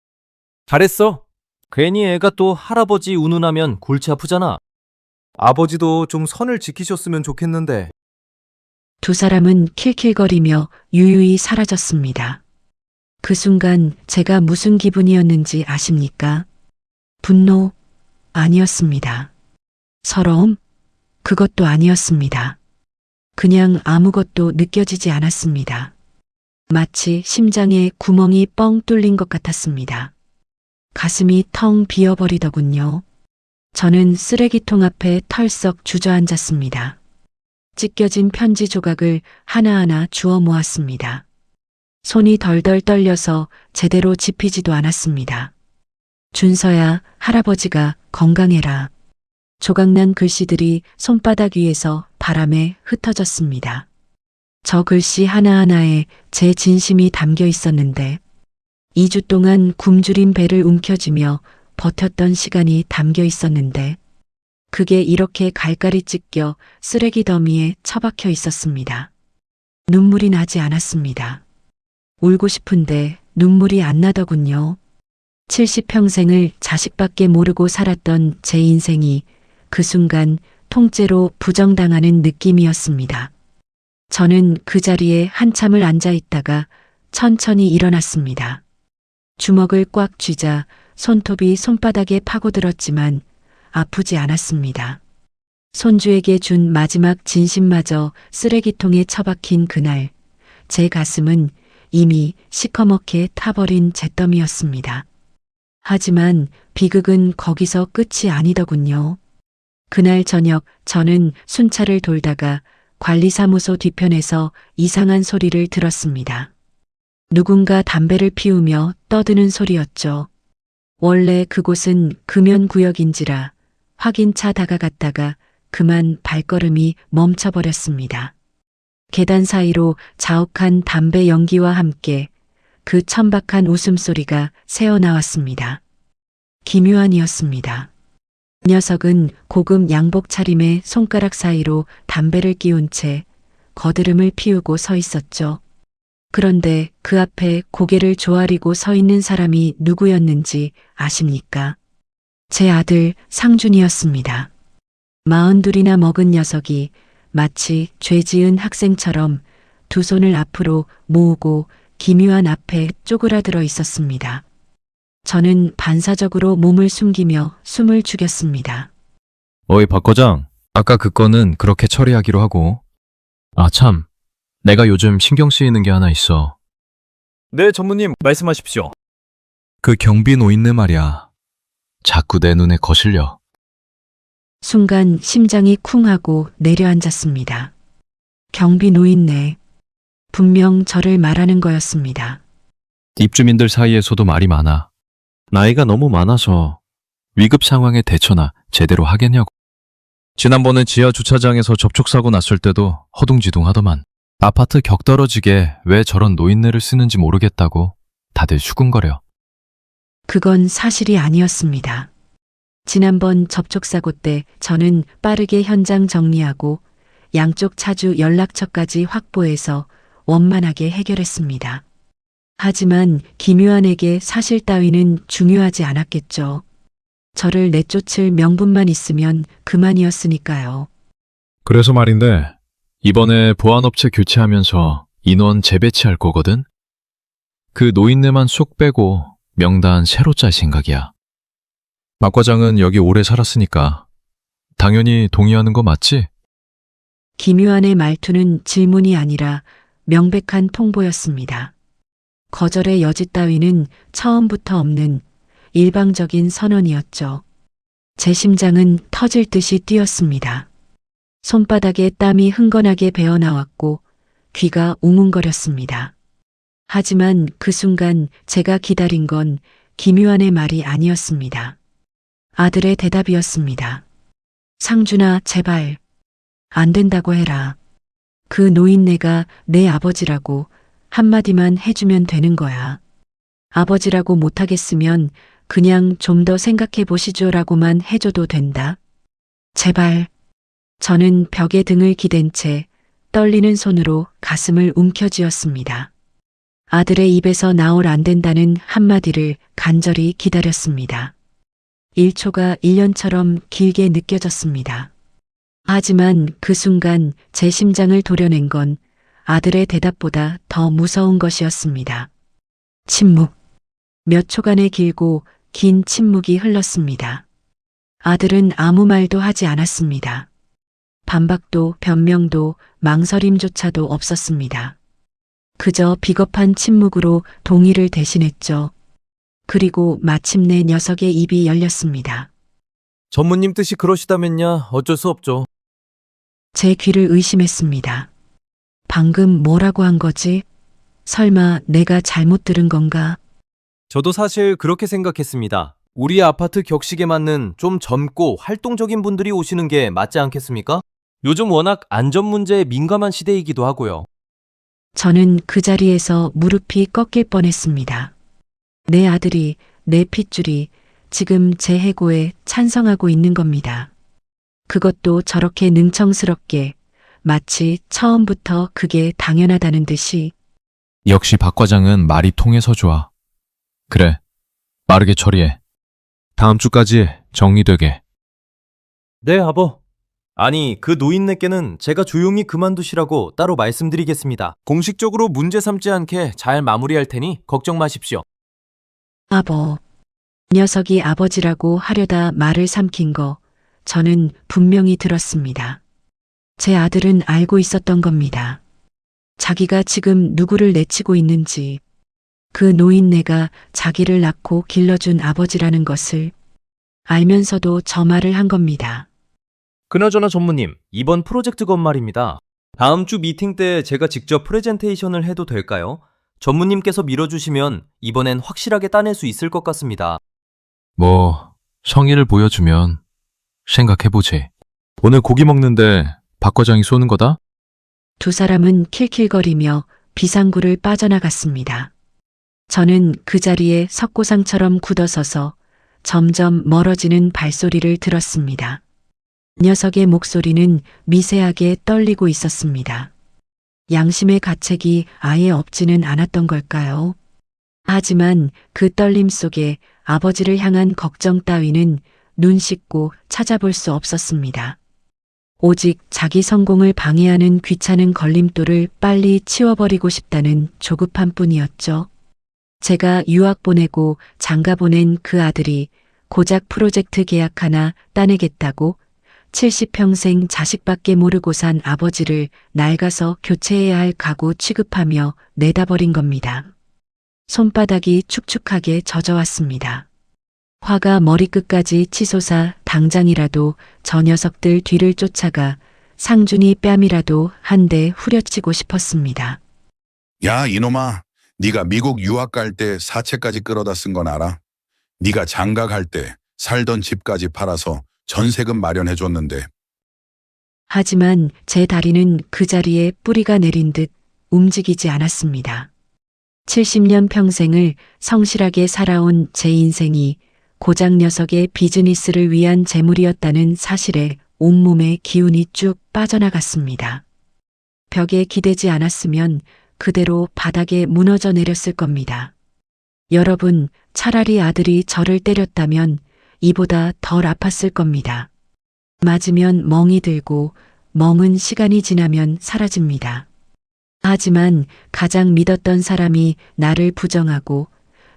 잘했어. 괜히 애가 또 할아버지 운운하면 골치 아프잖아. 아버지도 좀 선을 지키셨으면 좋겠는데. 두 사람은 킬킬거리며 유유히 사라졌습니다. 그 순간 제가 무슨 기분이었는지 아십니까? 분노? 아니었습니다. 서러움? 그것도 아니었습니다. 그냥 아무것도 느껴지지 않았습니다. 마치 심장에 구멍이 뻥 뚫린 것 같았습니다. 가슴이 텅 비어버리더군요. 저는 쓰레기통 앞에 털썩 주저앉았습니다. 찢겨진 편지 조각을 하나하나 주워 모았습니다. 손이 덜덜 떨려서 제대로 집히지도 않았습니다. 준서야, 할아버지가 건강해라. 조각난 글씨들이 손바닥 위에서 바람에 흩어졌습니다. 저 글씨 하나하나에 제 진심이 담겨 있었는데 2주 동안 굶주린 배를 움켜쥐며 버텼던 시간이 담겨 있었는데 그게 이렇게 갈갈이 찢겨 쓰레기 더미에 처박혀 있었습니다. 눈물이 나지 않았습니다. 울고 싶은데 눈물이 안 나더군요. 70평생을 자식밖에 모르고 살았던 제 인생이 그 순간 통째로 부정당하는 느낌이었습니다. 저는 그 자리에 한참을 앉아 있다가 천천히 일어났습니다. 주먹을 꽉 쥐자 손톱이 손바닥에 파고들었지만 아프지 않았습니다. 손주에게 준 마지막 진심마저 쓰레기통에 처박힌 그날, 제 가슴은 이미 시커멓게 타버린 잿더미였습니다. 하지만 비극은 거기서 끝이 아니더군요. 그날 저녁 저는 순찰을 돌다가 관리사무소 뒤편에서 이상한 소리를 들었습니다. 누군가 담배를 피우며 떠드는 소리였죠. 원래 그곳은 금연구역인지라 확인차 다가갔다가 그만 발걸음이 멈춰버렸습니다. 계단 사이로 자욱한 담배 연기와 함께 그 천박한 웃음소리가 새어나왔습니다. 김유한이었습니다. 녀석은 고급 양복 차림에 손가락 사이로 담배를 끼운 채 거드름을 피우고 서 있었죠. 그런데 그 앞에 고개를 조아리고 서 있는 사람이 누구였는지 아십니까? 제 아들 상준이었습니다. 42이나 먹은 녀석이 마치 죄 지은 학생처럼 두 손을 앞으로 모으고 김유한 앞에 쪼그라들어 있었습니다. 저는 반사적으로 몸을 숨기며 숨을 죽였습니다. 어이 박 과장, 아까 그 건은 그렇게 처리하기로 하고. 아 참, 내가 요즘 신경 쓰이는 게 하나 있어. 네, 전무님 말씀하십시오. 그 경비 노인네 말이야. 자꾸 내 눈에 거슬려. 순간 심장이 쿵 하고 내려앉았습니다. 경비 노인네. 분명 저를 말하는 거였습니다. 입주민들 사이에서도 말이 많아. 나이가 너무 많아서 위급 상황에 대처나 제대로 하겠냐고. 지난번에 지하 주차장에서 접촉사고 났을 때도 허둥지둥하더만. 아파트 격떨어지게 왜 저런 노인네를 쓰는지 모르겠다고 다들 수군거려. 그건 사실이 아니었습니다. 지난번 접촉사고 때 저는 빠르게 현장 정리하고 양쪽 차주 연락처까지 확보해서 원만하게 해결했습니다. 하지만 김유한에게 사실 따위는 중요하지 않았겠죠. 저를 내쫓을 명분만 있으면 그만이었으니까요. 그래서 말인데, 이번에 보안업체 교체하면서 인원 재배치할 거거든? 그 노인네만 쏙 빼고 명단 새로 짤 생각이야. 박 과장은 여기 오래 살았으니까 당연히 동의하는 거 맞지? 김유한의 말투는 질문이 아니라 명백한 통보였습니다. 거절의 여지 따위는 처음부터 없는 일방적인 선언이었죠. 제 심장은 터질 듯이 뛰었습니다. 손바닥에 땀이 흥건하게 배어나왔고 귀가 웅웅거렸습니다. 하지만 그 순간 제가 기다린 건 김유한의 말이 아니었습니다. 아들의 대답이었습니다. 상준아, 제발 안 된다고 해라. 그 노인네가 내 아버지라고 한마디만 해주면 되는 거야. 아버지라고 못하겠으면 그냥 좀 더 생각해 보시죠라고만 해줘도 된다. 제발. 저는 벽에 등을 기댄 채 떨리는 손으로 가슴을 움켜쥐었습니다. 아들의 입에서 나올 안 된다는 한마디를 간절히 기다렸습니다. 1초가 1년처럼 길게 느껴졌습니다. 하지만 그 순간 제 심장을 도려낸 건 아들의 대답보다 더 무서운 것이었습니다. 침묵. 몇 초간의 길고 긴 침묵이 흘렀습니다. 아들은 아무 말도 하지 않았습니다. 반박도 변명도 망설임조차도 없었습니다. 그저 비겁한 침묵으로 동의를 대신했죠. 그리고 마침내 녀석의 입이 열렸습니다. 전무님 뜻이 그러시다면야 어쩔 수 없죠. 제 귀를 의심했습니다. 방금 뭐라고 한 거지? 설마 내가 잘못 들은 건가? 저도 사실 그렇게 생각했습니다. 우리 아파트 격식에 맞는 좀 젊고 활동적인 분들이 오시는 게 맞지 않겠습니까? 요즘 워낙 안전 문제에 민감한 시대이기도 하고요. 저는 그 자리에서 무릎이 꺾일 뻔했습니다. 내 아들이, 내 핏줄이 지금 제 해고에 찬성하고 있는 겁니다. 그것도 저렇게 능청스럽게, 마치 처음부터 그게 당연하다는 듯이. 역시 박 과장은 말이 통해서 좋아. 그래, 빠르게 처리해. 다음 주까지 정리되게. 네, 아버. 아니, 그 노인네께는 제가 조용히 그만두시라고 따로 말씀드리겠습니다. 공식적으로 문제 삼지 않게 잘 마무리할 테니 걱정 마십시오. 아버. 녀석이 아버지라고 하려다 말을 삼킨 거 저는 분명히 들었습니다. 제 아들은 알고 있었던 겁니다. 자기가 지금 누구를 내치고 있는지, 그 노인네가 자기를 낳고 길러준 아버지라는 것을 알면서도 저 말을 한 겁니다. 그나저나 전무님, 이번 프로젝트 건 말입니다. 다음 주 미팅 때 제가 직접 프레젠테이션을 해도 될까요? 전무님께서 밀어주시면 이번엔 확실하게 따낼 수 있을 것 같습니다. 뭐, 성의를 보여주면 생각해보지. 오늘 고기 먹는데 박 과장이 쏘는 거다? 두 사람은 킬킬거리며 비상구를 빠져나갔습니다. 저는 그 자리에 석고상처럼 굳어서서 점점 멀어지는 발소리를 들었습니다. 녀석의 목소리는 미세하게 떨리고 있었습니다. 양심의 가책이 아예 없지는 않았던 걸까요? 하지만 그 떨림 속에 아버지를 향한 걱정 따위는 눈 씻고 찾아볼 수 없었습니다. 오직 자기 성공을 방해하는 귀찮은 걸림돌을 빨리 치워버리고 싶다는 조급함 뿐이었죠. 제가 유학 보내고 장가 보낸 그 아들이 고작 프로젝트 계약 하나 따내겠다고 70평생 자식밖에 모르고 산 아버지를 낡아서 교체해야 할 가구 취급하며 내다버린 겁니다. 손바닥이 축축하게 젖어왔습니다. 화가 머리끝까지 치솟아 당장이라도 저 녀석들 뒤를 쫓아가 상준이 뺨이라도 한 대 후려치고 싶었습니다. 야, 이놈아. 네가 미국 유학 갈 때 사채까지 끌어다 쓴 건 알아? 네가 장가 갈 때 살던 집까지 팔아서 전세금 마련해줬는데. 하지만 제 다리는 그 자리에 뿌리가 내린 듯 움직이지 않았습니다. 70년 평생을 성실하게 살아온 제 인생이 고작 녀석의 비즈니스를 위한 재물이었다는 사실에 온몸의 기운이 쭉 빠져나갔습니다. 벽에 기대지 않았으면 그대로 바닥에 무너져 내렸을 겁니다. 여러분, 차라리 아들이 저를 때렸다면 이보다 덜 아팠을 겁니다. 맞으면 멍이 들고 멍은 시간이 지나면 사라집니다. 하지만 가장 믿었던 사람이 나를 부정하고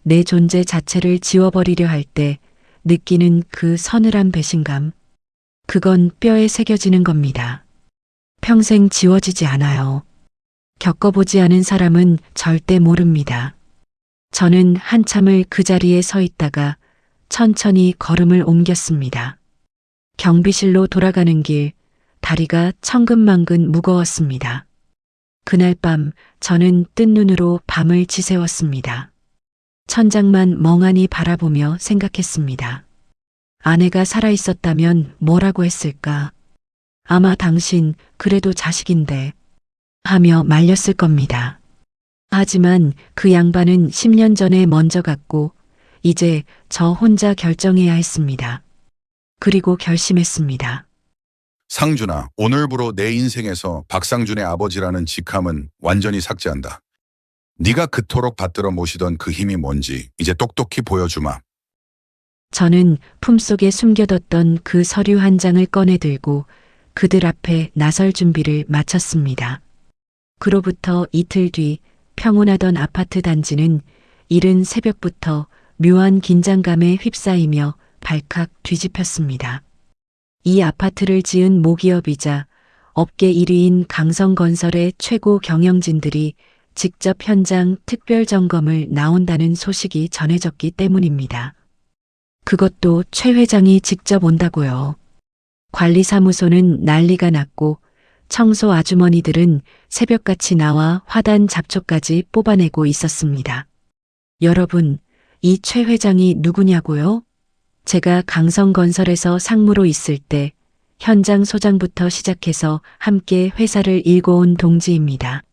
내 존재 자체를 지워버리려 할 때 느끼는 그 서늘한 배신감, 그건 뼈에 새겨지는 겁니다. 평생 지워지지 않아요. 겪어보지 않은 사람은 절대 모릅니다. 저는 한참을 그 자리에 서 있다가 천천히 걸음을 옮겼습니다. 경비실로 돌아가는 길, 다리가 천근만근 무거웠습니다. 그날 밤 저는 뜬 눈으로 밤을 지새웠습니다. 천장만 멍하니 바라보며 생각했습니다. 아내가 살아있었다면 뭐라고 했을까? 아마 당신 그래도 자식인데 하며 말렸을 겁니다. 하지만 그 양반은 10년 전에 먼저 갔고 이제 저 혼자 결정해야 했습니다. 그리고 결심했습니다. 상준아, 오늘부로 내 인생에서 박상준의 아버지라는 직함은 완전히 삭제한다. 네가 그토록 받들어 모시던 그 힘이 뭔지 이제 똑똑히 보여주마. 저는 품속에 숨겨뒀던 그 서류 한 장을 꺼내 들고 그들 앞에 나설 준비를 마쳤습니다. 그로부터 이틀 뒤 평온하던 아파트 단지는 이른 새벽부터 묘한 긴장감에 휩싸이며 발칵 뒤집혔습니다. 이 아파트를 지은 모기업이자 업계 1위인 강성건설의 최고 경영진들이 직접 현장 특별 점검을 나온다는 소식이 전해졌기 때문입니다. 그것도 최 회장이 직접 온다고요. 관리사무소는 난리가 났고 청소 아주머니들은 새벽같이 나와 화단 잡초까지 뽑아내고 있었습니다. 여러분, 이 최 회장이 누구냐고요? 제가 강성건설에서 상무로 있을 때 현장 소장부터 시작해서 함께 회사를 일궈온 동지입니다.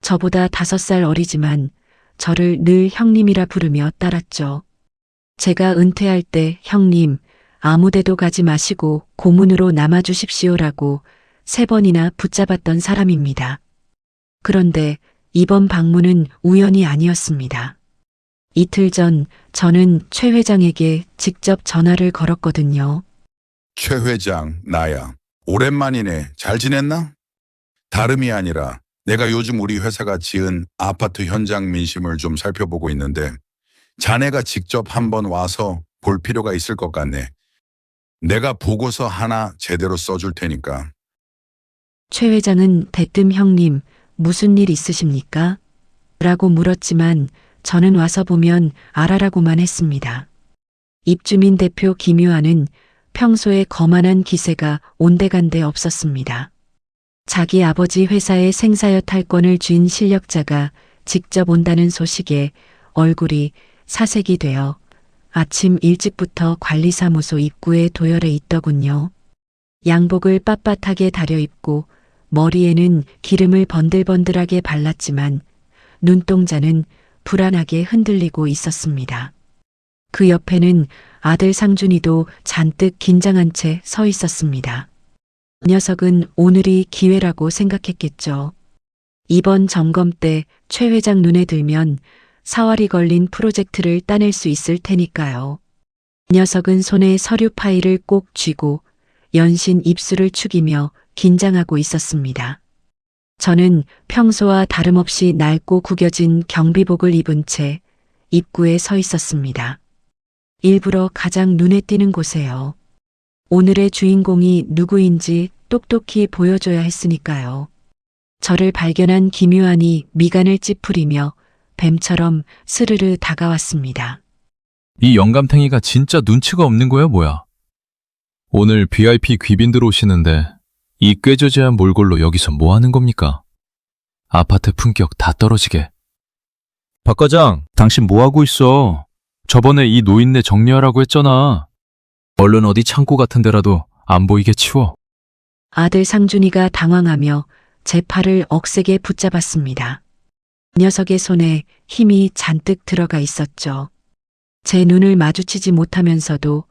저보다 5살 어리지만 저를 늘 형님이라 부르며 따랐죠. 제가 은퇴할 때 형님, 아무데도 가지 마시고 고문으로 남아주십시오라고 3번이나 붙잡았던 사람입니다. 그런데 이번 방문은 우연이 아니었습니다. 이틀 전 저는 최 회장에게 직접 전화를 걸었거든요. 최 회장, 나야. 오랜만이네. 잘 지냈나? 다름이 아니라 내가 요즘 우리 회사가 지은 아파트 현장 민심을 좀 살펴보고 있는데 자네가 직접 한번 와서 볼 필요가 있을 것 같네. 내가 보고서 하나 제대로 써줄 테니까. 최 회장은 대뜸 형님, 무슨 일 있으십니까? 라고 물었지만 저는 와서 보면 알아라고만 했습니다. 입주민 대표 김유아는 평소에 거만한 기세가 온데간데 없었습니다. 자기 아버지 회사의 생사여 탈권을 쥔 실력자가 직접 온다는 소식에 얼굴이 사색이 되어 아침 일찍부터 관리사무소 입구에 도열해 있더군요. 양복을 빳빳하게 다려입고 머리에는 기름을 번들번들하게 발랐지만 눈동자는 불안하게 흔들리고 있었습니다. 그 옆에는 아들 상준이도 잔뜩 긴장한 채 서 있었습니다. 녀석은 오늘이 기회라고 생각했겠죠. 이번 점검 때 최 회장 눈에 들면 사활이 걸린 프로젝트를 따낼 수 있을 테니까요. 녀석은 손에 서류 파일을 꼭 쥐고 연신 입술을 축이며 긴장하고 있었습니다. 저는 평소와 다름없이 낡고 구겨진 경비복을 입은 채 입구에 서 있었습니다. 일부러 가장 눈에 띄는 곳에요. 오늘의 주인공이 누구인지 똑똑히 보여줘야 했으니까요. 저를 발견한 김유한이 미간을 찌푸리며 뱀처럼 스르르 다가왔습니다. 이 영감탱이가 진짜 눈치가 없는 거야, 뭐야? 오늘 VIP 귀빈들 오시는데 이 꾀조재한 몰골로 여기서 뭐 하는 겁니까? 아파트 품격 다 떨어지게. 박 과장, 당신 뭐 하고 있어? 저번에 이 노인네 정리하라고 했잖아. 얼른 어디 창고 같은 데라도 안 보이게 치워. 아들 상준이가 당황하며 제 팔을 억세게 붙잡았습니다. 녀석의 손에 힘이 잔뜩 들어가 있었죠. 제 눈을 마주치지 못하면서도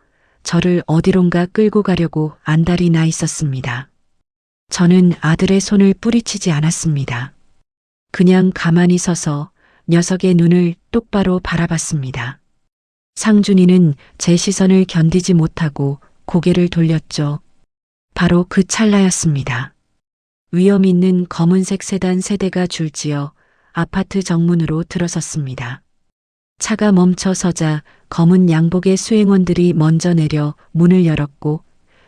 저를 어디론가 끌고 가려고 안달이 나 있었습니다. 저는 아들의 손을 뿌리치지 않았습니다. 그냥 가만히 서서 녀석의 눈을 똑바로 바라봤습니다. 상준이는 제 시선을 견디지 못하고 고개를 돌렸죠. 바로 그 찰나였습니다. 위험 있는 검은색 세단 세대가 줄지어 아파트 정문으로 들어섰습니다. 차가 멈춰 서자 검은 양복의 수행원들이 먼저 내려 문을 열었고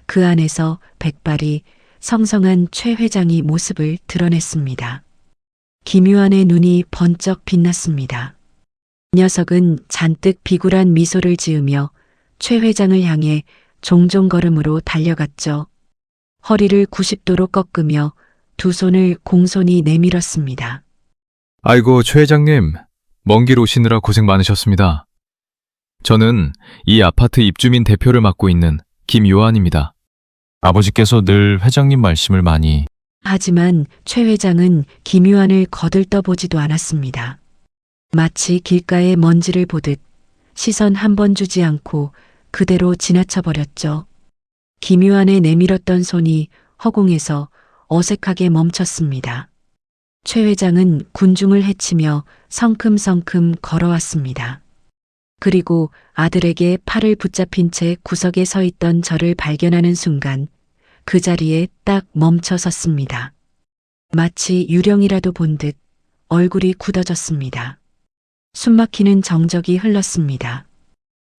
그 안에서 백발이 성성한 최 회장이 모습을 드러냈습니다. 김유한의 눈이 번쩍 빛났습니다. 녀석은 잔뜩 비굴한 미소를 지으며 최 회장을 향해 종종 걸음으로 달려갔죠. 허리를 90도로 꺾으며 두 손을 공손히 내밀었습니다. 아이고, 최 회장님. 먼 길 오시느라 고생 많으셨습니다. 저는 이 아파트 입주민 대표를 맡고 있는 김요한입니다. 아버지께서 늘 회장님 말씀을 많이... 하지만 최 회장은 김유한을 거들떠보지도 않았습니다. 마치 길가의 먼지를 보듯 시선 한 번 주지 않고 그대로 지나쳐버렸죠. 김유한의 내밀었던 손이 허공에서 어색하게 멈췄습니다. 최 회장은 군중을 헤치며 성큼성큼 걸어왔습니다. 그리고 아들에게 팔을 붙잡힌 채 구석에 서 있던 저를 발견하는 순간 그 자리에 딱 멈춰 섰습니다. 마치 유령이라도 본 듯 얼굴이 굳어졌습니다. 숨막히는 정적이 흘렀습니다.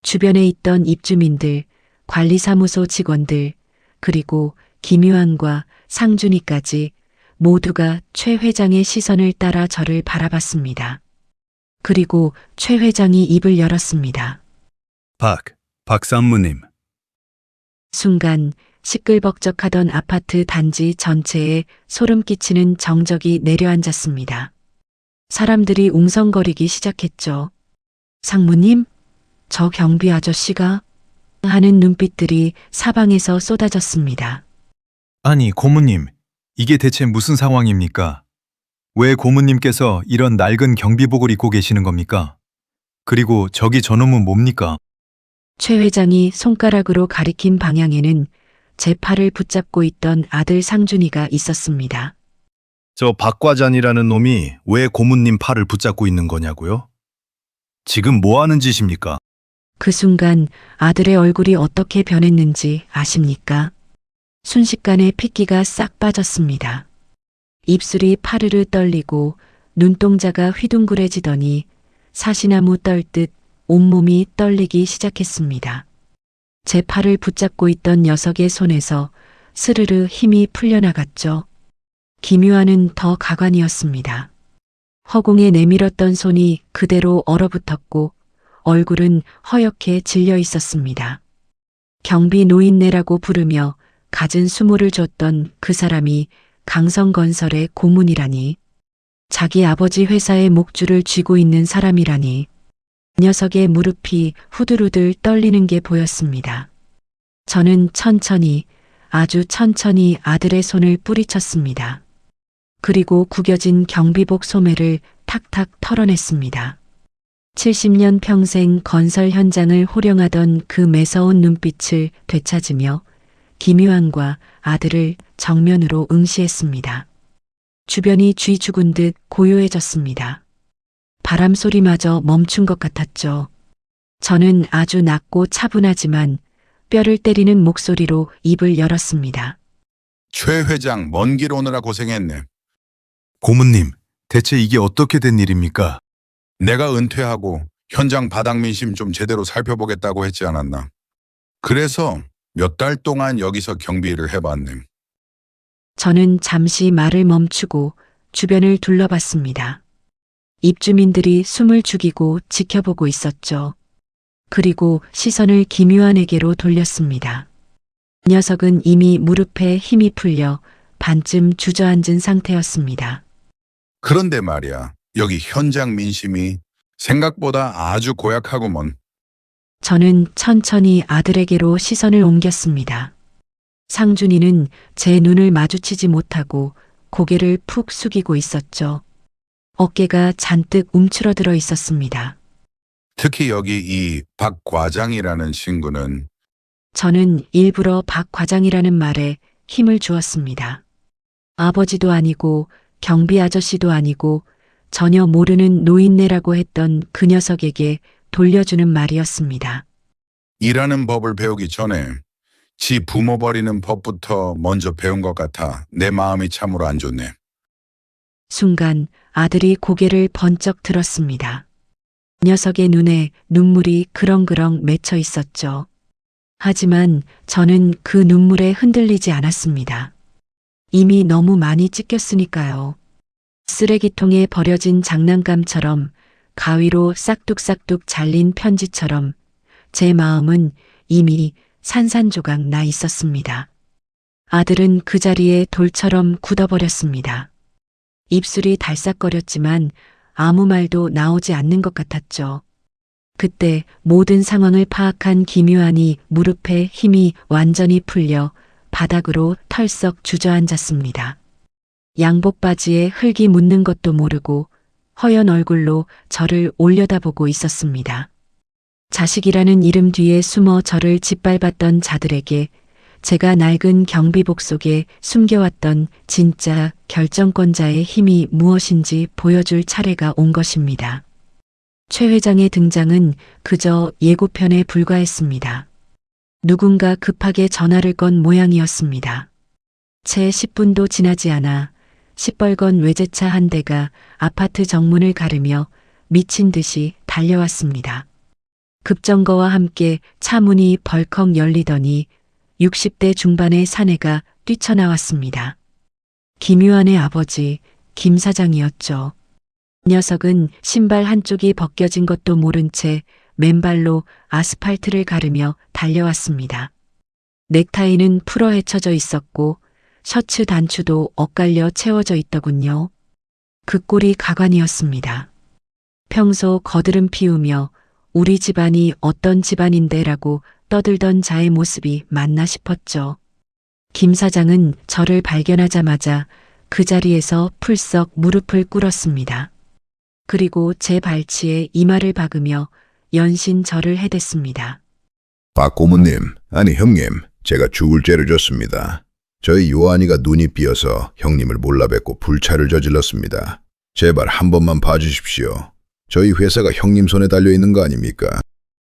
주변에 있던 입주민들, 관리사무소 직원들, 그리고 김유한과 상준이까지 모두가 최 회장의 시선을 따라 저를 바라봤습니다. 그리고 최 회장이 입을 열었습니다. 박상무님. 순간 시끌벅적하던 아파트 단지 전체에 소름 끼치는 정적이 내려앉았습니다. 사람들이 웅성거리기 시작했죠. 상무님, 저 경비 아저씨가... 하는 눈빛들이 사방에서 쏟아졌습니다. 아니, 고모님. 이게 대체 무슨 상황입니까? 왜 고모님께서 이런 낡은 경비복을 입고 계시는 겁니까? 그리고 저기 저놈은 뭡니까? 최 회장이 손가락으로 가리킨 방향에는 제 팔을 붙잡고 있던 아들 상준이가 있었습니다. 저 박과잔이라는 놈이 왜 고모님 팔을 붙잡고 있는 거냐고요? 지금 뭐 하는 짓입니까? 그 순간 아들의 얼굴이 어떻게 변했는지 아십니까? 순식간에 핏기가 싹 빠졌습니다. 입술이 파르르 떨리고 눈동자가 휘둥그레지더니 사시나무 떨듯 온몸이 떨리기 시작했습니다. 제 팔을 붙잡고 있던 녀석의 손에서 스르르 힘이 풀려나갔죠. 김유한은 더 가관이었습니다. 허공에 내밀었던 손이 그대로 얼어붙었고 얼굴은 허옇게 질려 있었습니다. 경비 노인네라고 부르며 갖은 수모를 줬던 그 사람이 강성건설의 고문이라니, 자기 아버지 회사의 목줄을 쥐고 있는 사람이라니, 녀석의 무릎이 후들후들 떨리는 게 보였습니다. 저는 천천히, 아주 천천히 아들의 손을 뿌리쳤습니다. 그리고 구겨진 경비복 소매를 탁탁 털어냈습니다. 70년 평생 건설 현장을 호령하던 그 매서운 눈빛을 되찾으며 김유한과 아들을 정면으로 응시했습니다. 주변이 쥐 죽은 듯 고요해졌습니다. 바람 소리마저 멈춘 것 같았죠. 저는 아주 낮고 차분하지만 뼈를 때리는 목소리로 입을 열었습니다. 최 회장 먼 길 오느라 고생했네. 고모님, 대체 이게 어떻게 된 일입니까? 내가 은퇴하고 현장 바닥 민심 좀 제대로 살펴보겠다고 했지 않았나. 그래서 몇 달 동안 여기서 경비 일을 해봤네. 저는 잠시 말을 멈추고 주변을 둘러봤습니다. 입주민들이 숨을 죽이고 지켜보고 있었죠. 그리고 시선을 김유한에게로 돌렸습니다. 녀석은 이미 무릎에 힘이 풀려 반쯤 주저앉은 상태였습니다. 그런데 말이야, 여기 현장 민심이 생각보다 아주 고약하구먼. 저는 천천히 아들에게로 시선을 옮겼습니다. 상준이는 제 눈을 마주치지 못하고 고개를 푹 숙이고 있었죠. 어깨가 잔뜩 움츠러들어 있었습니다. 특히 여기 이 박 과장이라는 친구는 저는 일부러 박 과장이라는 말에 힘을 주었습니다. 아버지도 아니고 경비 아저씨도 아니고 전혀 모르는 노인네라고 했던 그 녀석에게 돌려주는 말이었습니다. 일하는 법을 배우기 전에 지 부모 버리는 법부터 먼저 배운 것 같아 내 마음이 참으로 안 좋네. 순간 아들이 고개를 번쩍 들었습니다. 녀석의 눈에 눈물이 그렁그렁 맺혀 있었죠. 하지만 저는 그 눈물에 흔들리지 않았습니다. 이미 너무 많이 찢겼으니까요. 쓰레기통에 버려진 장난감처럼 가위로 싹둑싹둑 잘린 편지처럼 제 마음은 이미 산산조각 나 있었습니다. 아들은 그 자리에 돌처럼 굳어버렸습니다. 입술이 달싹거렸지만 아무 말도 나오지 않는 것 같았죠. 그때 모든 상황을 파악한 김유한이 무릎에 힘이 완전히 풀려 바닥으로 털썩 주저앉았습니다. 양복 바지에 흙이 묻는 것도 모르고 허연 얼굴로 저를 올려다보고 있었습니다. 자식이라는 이름 뒤에 숨어 저를 짓밟았던 자들에게 제가 낡은 경비복 속에 숨겨왔던 진짜 결정권자의 힘이 무엇인지 보여줄 차례가 온 것입니다. 최 회장의 등장은 그저 예고편에 불과했습니다. 누군가 급하게 전화를 건 모양이었습니다. 채 10분도 지나지 않아 시뻘건 외제차 한 대가 아파트 정문을 가르며 미친 듯이 달려왔습니다. 급정거와 함께 차 문이 벌컥 열리더니 60대 중반의 사내가 뛰쳐나왔습니다. 김유한의 아버지 김 사장이었죠. 녀석은 신발 한쪽이 벗겨진 것도 모른 채 맨발로 아스팔트를 가르며 달려왔습니다. 넥타이는 풀어 헤쳐져 있었고 셔츠 단추도 엇갈려 채워져 있더군요. 그 꼴이 가관이었습니다. 평소 거드름 피우며 우리 집안이 어떤 집안인데라고 떠들던 자의 모습이 맞나 싶었죠. 김 사장은 저를 발견하자마자 그 자리에서 풀썩 무릎을 꿇었습니다. 그리고 제 발치에 이마를 박으며 연신 저를 해댔습니다. 박 고모님, 아니 형님, 제가 죽을 죄를 졌습니다. 저희 요한이가 눈이 삐어서 형님을 몰라뵙고 불찰을 저질렀습니다. 제발 한 번만 봐주십시오. 저희 회사가 형님 손에 달려있는 거 아닙니까?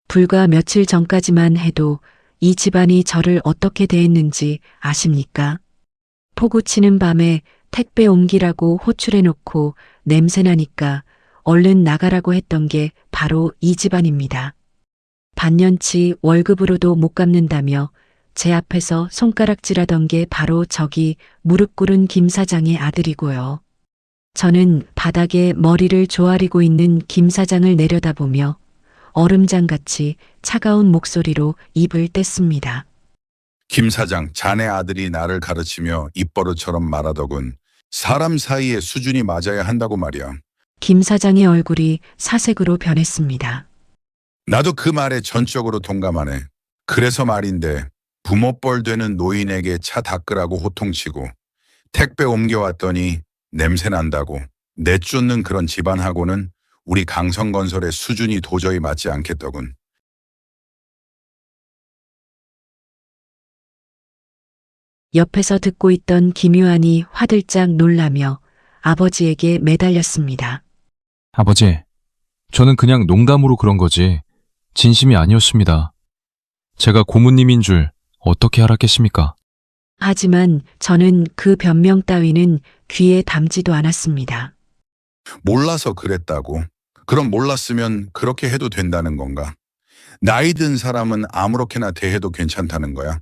불과 며칠 전까지만 해도 이 집안이 저를 어떻게 대했는지 아십니까? 폭우 치는 밤에 택배 옮기라고 호출해놓고 냄새나니까 얼른 나가라고 했던 게 바로 이 집안입니다. 반년치 월급으로도 못 갚는다며 제 앞에서 손가락질하던 게 바로 저기 무릎 꿇은 김 사장의 아들이고요. 저는 바닥에 머리를 조아리고 있는 김 사장을 내려다보며 얼음장같이 차가운 목소리로 입을 뗐습니다. 김 사장, 자네 아들이 나를 가르치며 입버릇처럼 말하더군. 사람 사이의 수준이 맞아야 한다고 말이야. 김 사장의 얼굴이 사색으로 변했습니다. 나도 그 말에 전적으로 동감하네. 그래서 말인데 부모뻘 되는 노인에게 차 닦으라고 호통치고 택배 옮겨왔더니 냄새 난다고 내쫓는 그런 집안하고는 우리 강성건설의 수준이 도저히 맞지 않겠더군. 옆에서 듣고 있던 김유한이 화들짝 놀라며 아버지에게 매달렸습니다. 아버지, 저는 그냥 농담으로 그런 거지 진심이 아니었습니다. 제가 고모님인 줄 어떻게 알았겠습니까? 하지만 저는 그 변명 따위는 귀에 담지도 않았습니다. 몰라서 그랬다고? 그럼 몰랐으면 그렇게 해도 된다는 건가? 나이 든 사람은 아무렇게나 대해도 괜찮다는 거야?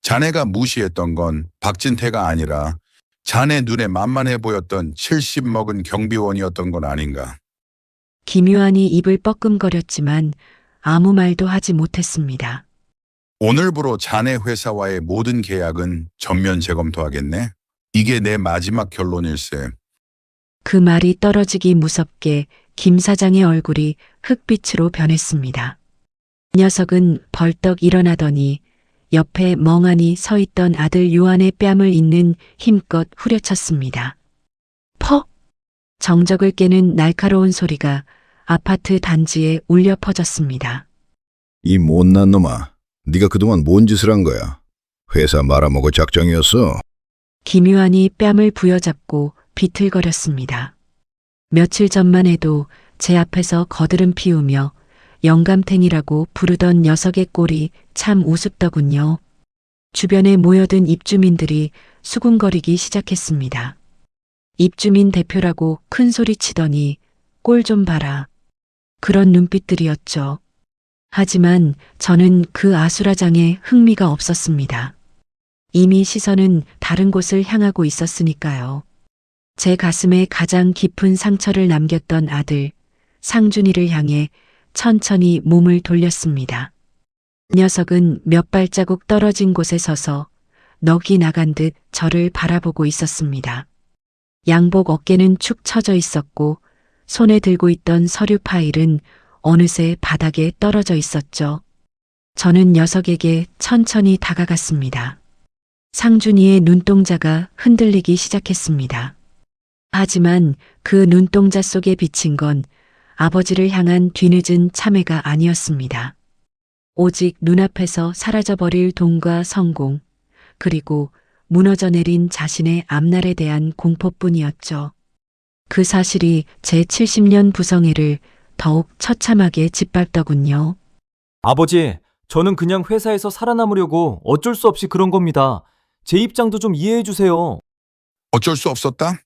자네가 무시했던 건 박진태가 아니라 자네 눈에 만만해 보였던 70 먹은 경비원이었던 건 아닌가? 김유한이 입을 뻐끔거렸지만 아무 말도 하지 못했습니다. 오늘부로 자네 회사와의 모든 계약은 전면 재검토하겠네? 이게 내 마지막 결론일세. 그 말이 떨어지기 무섭게 김 사장의 얼굴이 흑빛으로 변했습니다. 녀석은 벌떡 일어나더니 옆에 멍하니 서 있던 아들 요한의 뺨을 잇는 힘껏 후려쳤습니다. 퍽! 정적을 깨는 날카로운 소리가 아파트 단지에 울려 퍼졌습니다. 이 못난 놈아, 네가 그동안 뭔 짓을 한 거야? 회사 말아먹을 작정이었어? 김유한이 뺨을 부여잡고 비틀거렸습니다. 며칠 전만 해도 제 앞에서 거드름 피우며 영감탱이라고 부르던 녀석의 꼴이 참 우습더군요. 주변에 모여든 입주민들이 수군거리기 시작했습니다. 입주민 대표라고 큰 소리 치더니 꼴 좀 봐라. 그런 눈빛들이었죠. 하지만 저는 그 아수라장에 흥미가 없었습니다. 이미 시선은 다른 곳을 향하고 있었으니까요. 제 가슴에 가장 깊은 상처를 남겼던 아들, 상준이를 향해 천천히 몸을 돌렸습니다. 녀석은 몇 발자국 떨어진 곳에 서서 넋이 나간 듯 저를 바라보고 있었습니다. 양복 어깨는 축 처져 있었고 손에 들고 있던 서류 파일은 어느새 바닥에 떨어져 있었죠. 저는 녀석에게 천천히 다가갔습니다. 상준이의 눈동자가 흔들리기 시작했습니다. 하지만 그 눈동자 속에 비친 건 아버지를 향한 뒤늦은 참회가 아니었습니다. 오직 눈앞에서 사라져버릴 돈과 성공, 그리고 무너져 내린 자신의 앞날에 대한 공포뿐이었죠. 그 사실이 제 70년 부성애를 더욱 처참하게 짓밟더군요. 아버지, 저는 그냥 회사에서 살아남으려고 어쩔 수 없이 그런 겁니다. 제 입장도 좀 이해해 주세요. 어쩔 수 없었다?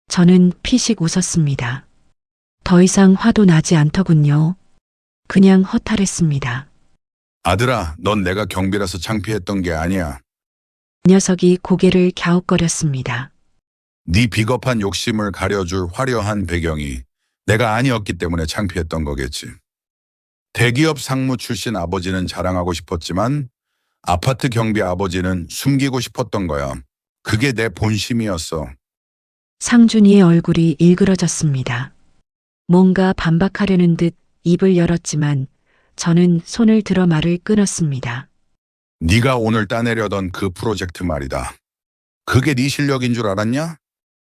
저는 피식 웃었습니다. 더 이상 화도 나지 않더군요. 그냥 허탈했습니다. 아들아, 넌 내가 경비라서 창피했던 게 아니야. 녀석이 고개를 갸웃거렸습니다. 네 비겁한 욕심을 가려줄 화려한 배경이 내가 아니었기 때문에 창피했던 거겠지. 대기업 상무 출신 아버지는 자랑하고 싶었지만 아파트 경비 아버지는 숨기고 싶었던 거야. 그게 내 본심이었어. 상준이의 얼굴이 일그러졌습니다. 뭔가 반박하려는 듯 입을 열었지만 저는 손을 들어 말을 끊었습니다. 네가 오늘 따내려던 그 프로젝트 말이다. 그게 네 실력인 줄 알았냐?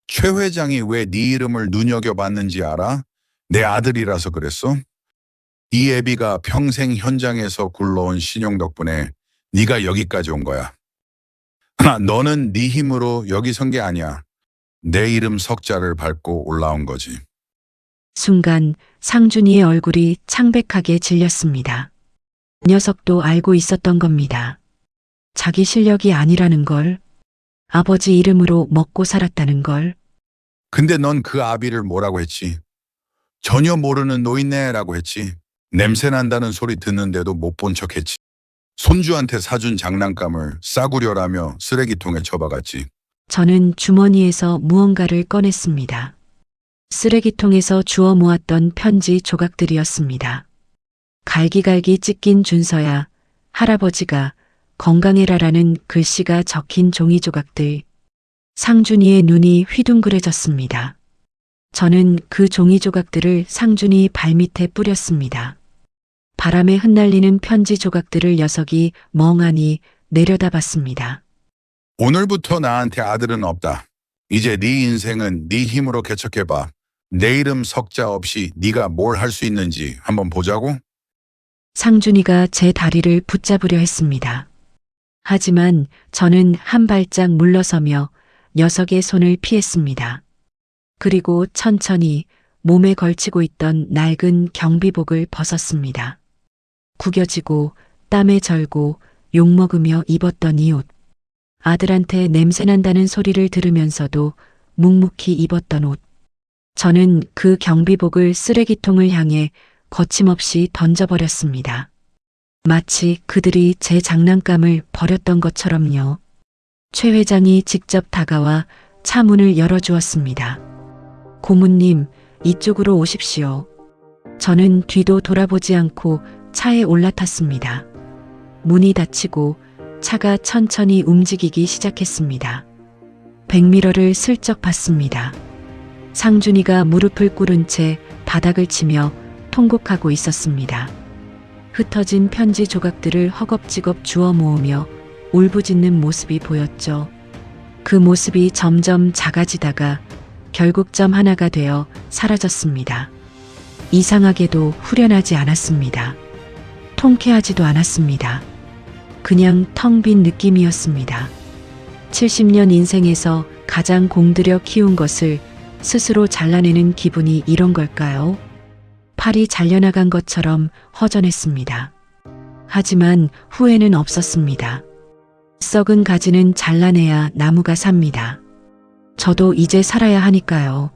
최 회장이 왜 네 이름을 눈여겨봤는지 알아? 내 아들이라서 그랬어? 이 애비가 평생 현장에서 굴러온 신용 덕분에 네가 여기까지 온 거야. 너는 네 힘으로 여기 선 게 아니야. 내 이름 석자를 밟고 올라온 거지. 순간 상준이의 얼굴이 창백하게 질렸습니다. 녀석도 알고 있었던 겁니다. 자기 실력이 아니라는 걸, 아버지 이름으로 먹고 살았다는 걸. 근데 넌 그 아비를 뭐라고 했지? 전혀 모르는 노인네라고 했지. 냄새 난다는 소리 듣는데도 못 본 척 했지. 손주한테 사준 장난감을 싸구려라며 쓰레기통에 처박았지. 저는 주머니에서 무언가를 꺼냈습니다. 쓰레기통에서 주워 모았던 편지 조각들이었습니다. 갈기갈기 찢긴 준서야, 할아버지가 건강해라라는 글씨가 적힌 종이 조각들. 상준이의 눈이 휘둥그레졌습니다. 저는 그 종이 조각들을 상준이 발밑에 뿌렸습니다. 바람에 흩날리는 편지 조각들을 녀석이 멍하니 내려다봤습니다. 오늘부터 나한테 아들은 없다. 이제 네 인생은 네 힘으로 개척해봐. 내 이름 석자 없이 네가 뭘 할 수 있는지 한번 보자고. 상준이가 제 다리를 붙잡으려 했습니다. 하지만 저는 한 발짝 물러서며 녀석의 손을 피했습니다. 그리고 천천히 몸에 걸치고 있던 낡은 경비복을 벗었습니다. 구겨지고 땀에 절고 욕먹으며 입었던 이 옷. 아들한테 냄새난다는 소리를 들으면서도 묵묵히 입었던 옷. 저는 그 경비복을 쓰레기통을 향해 거침없이 던져버렸습니다. 마치 그들이 제 장난감을 버렸던 것처럼요. 최 회장이 직접 다가와 차 문을 열어주었습니다. 고모님, 이쪽으로 오십시오. 저는 뒤도 돌아보지 않고 차에 올라탔습니다. 문이 닫히고 차가 천천히 움직이기 시작했습니다. 백미러를 슬쩍 봤습니다. 상준이가 무릎을 꿇은 채 바닥을 치며 통곡하고 있었습니다. 흩어진 편지 조각들을 허겁지겁 주워 모으며 울부짖는 모습이 보였죠. 그 모습이 점점 작아지다가 결국 점 하나가 되어 사라졌습니다. 이상하게도 후련하지 않았습니다. 통쾌하지도 않았습니다. 그냥 텅 빈 느낌이었습니다. 70년 인생에서 가장 공들여 키운 것을 스스로 잘라내는 기분이 이런 걸까요? 팔이 잘려나간 것처럼 허전했습니다. 하지만 후회는 없었습니다. 썩은 가지는 잘라내야 나무가 삽니다. 저도 이제 살아야 하니까요.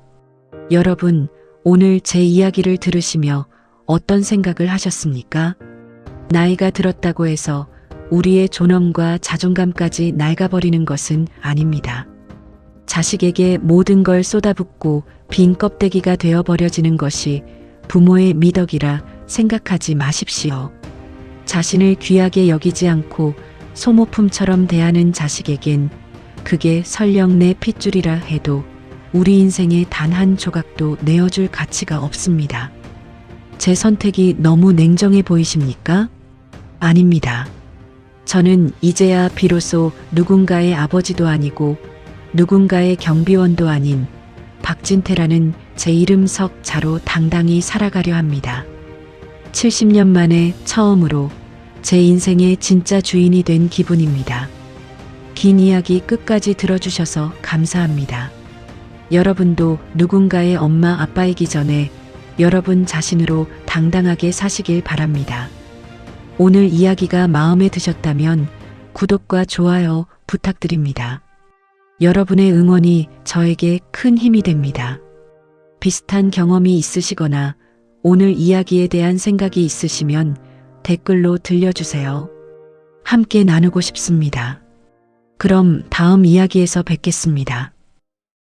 여러분, 오늘 제 이야기를 들으시며 어떤 생각을 하셨습니까? 나이가 들었다고 해서 우리의 존엄과 자존감까지 낡아버리는 것은 아닙니다. 자식에게 모든 걸 쏟아붓고 빈 껍데기가 되어버려지는 것이 부모의 미덕이라 생각하지 마십시오. 자신을 귀하게 여기지 않고 소모품처럼 대하는 자식에겐 그게 설령 내 핏줄이라 해도 우리 인생의 단 한 조각도 내어줄 가치가 없습니다. 제 선택이 너무 냉정해 보이십니까? 아닙니다. 저는 이제야 비로소 누군가의 아버지도 아니고 누군가의 경비원도 아닌 박진태라는 제 이름 석 자로 당당히 살아가려 합니다. 70년 만에 처음으로 제 인생의 진짜 주인이 된 기분입니다. 긴 이야기 끝까지 들어주셔서 감사합니다. 여러분도 누군가의 엄마 아빠이기 전에 여러분 자신으로 당당하게 사시길 바랍니다. 오늘 이야기가 마음에 드셨다면 구독과 좋아요 부탁드립니다. 여러분의 응원이 저에게 큰 힘이 됩니다. 비슷한 경험이 있으시거나 오늘 이야기에 대한 생각이 있으시면 댓글로 들려주세요. 함께 나누고 싶습니다. 그럼 다음 이야기에서 뵙겠습니다.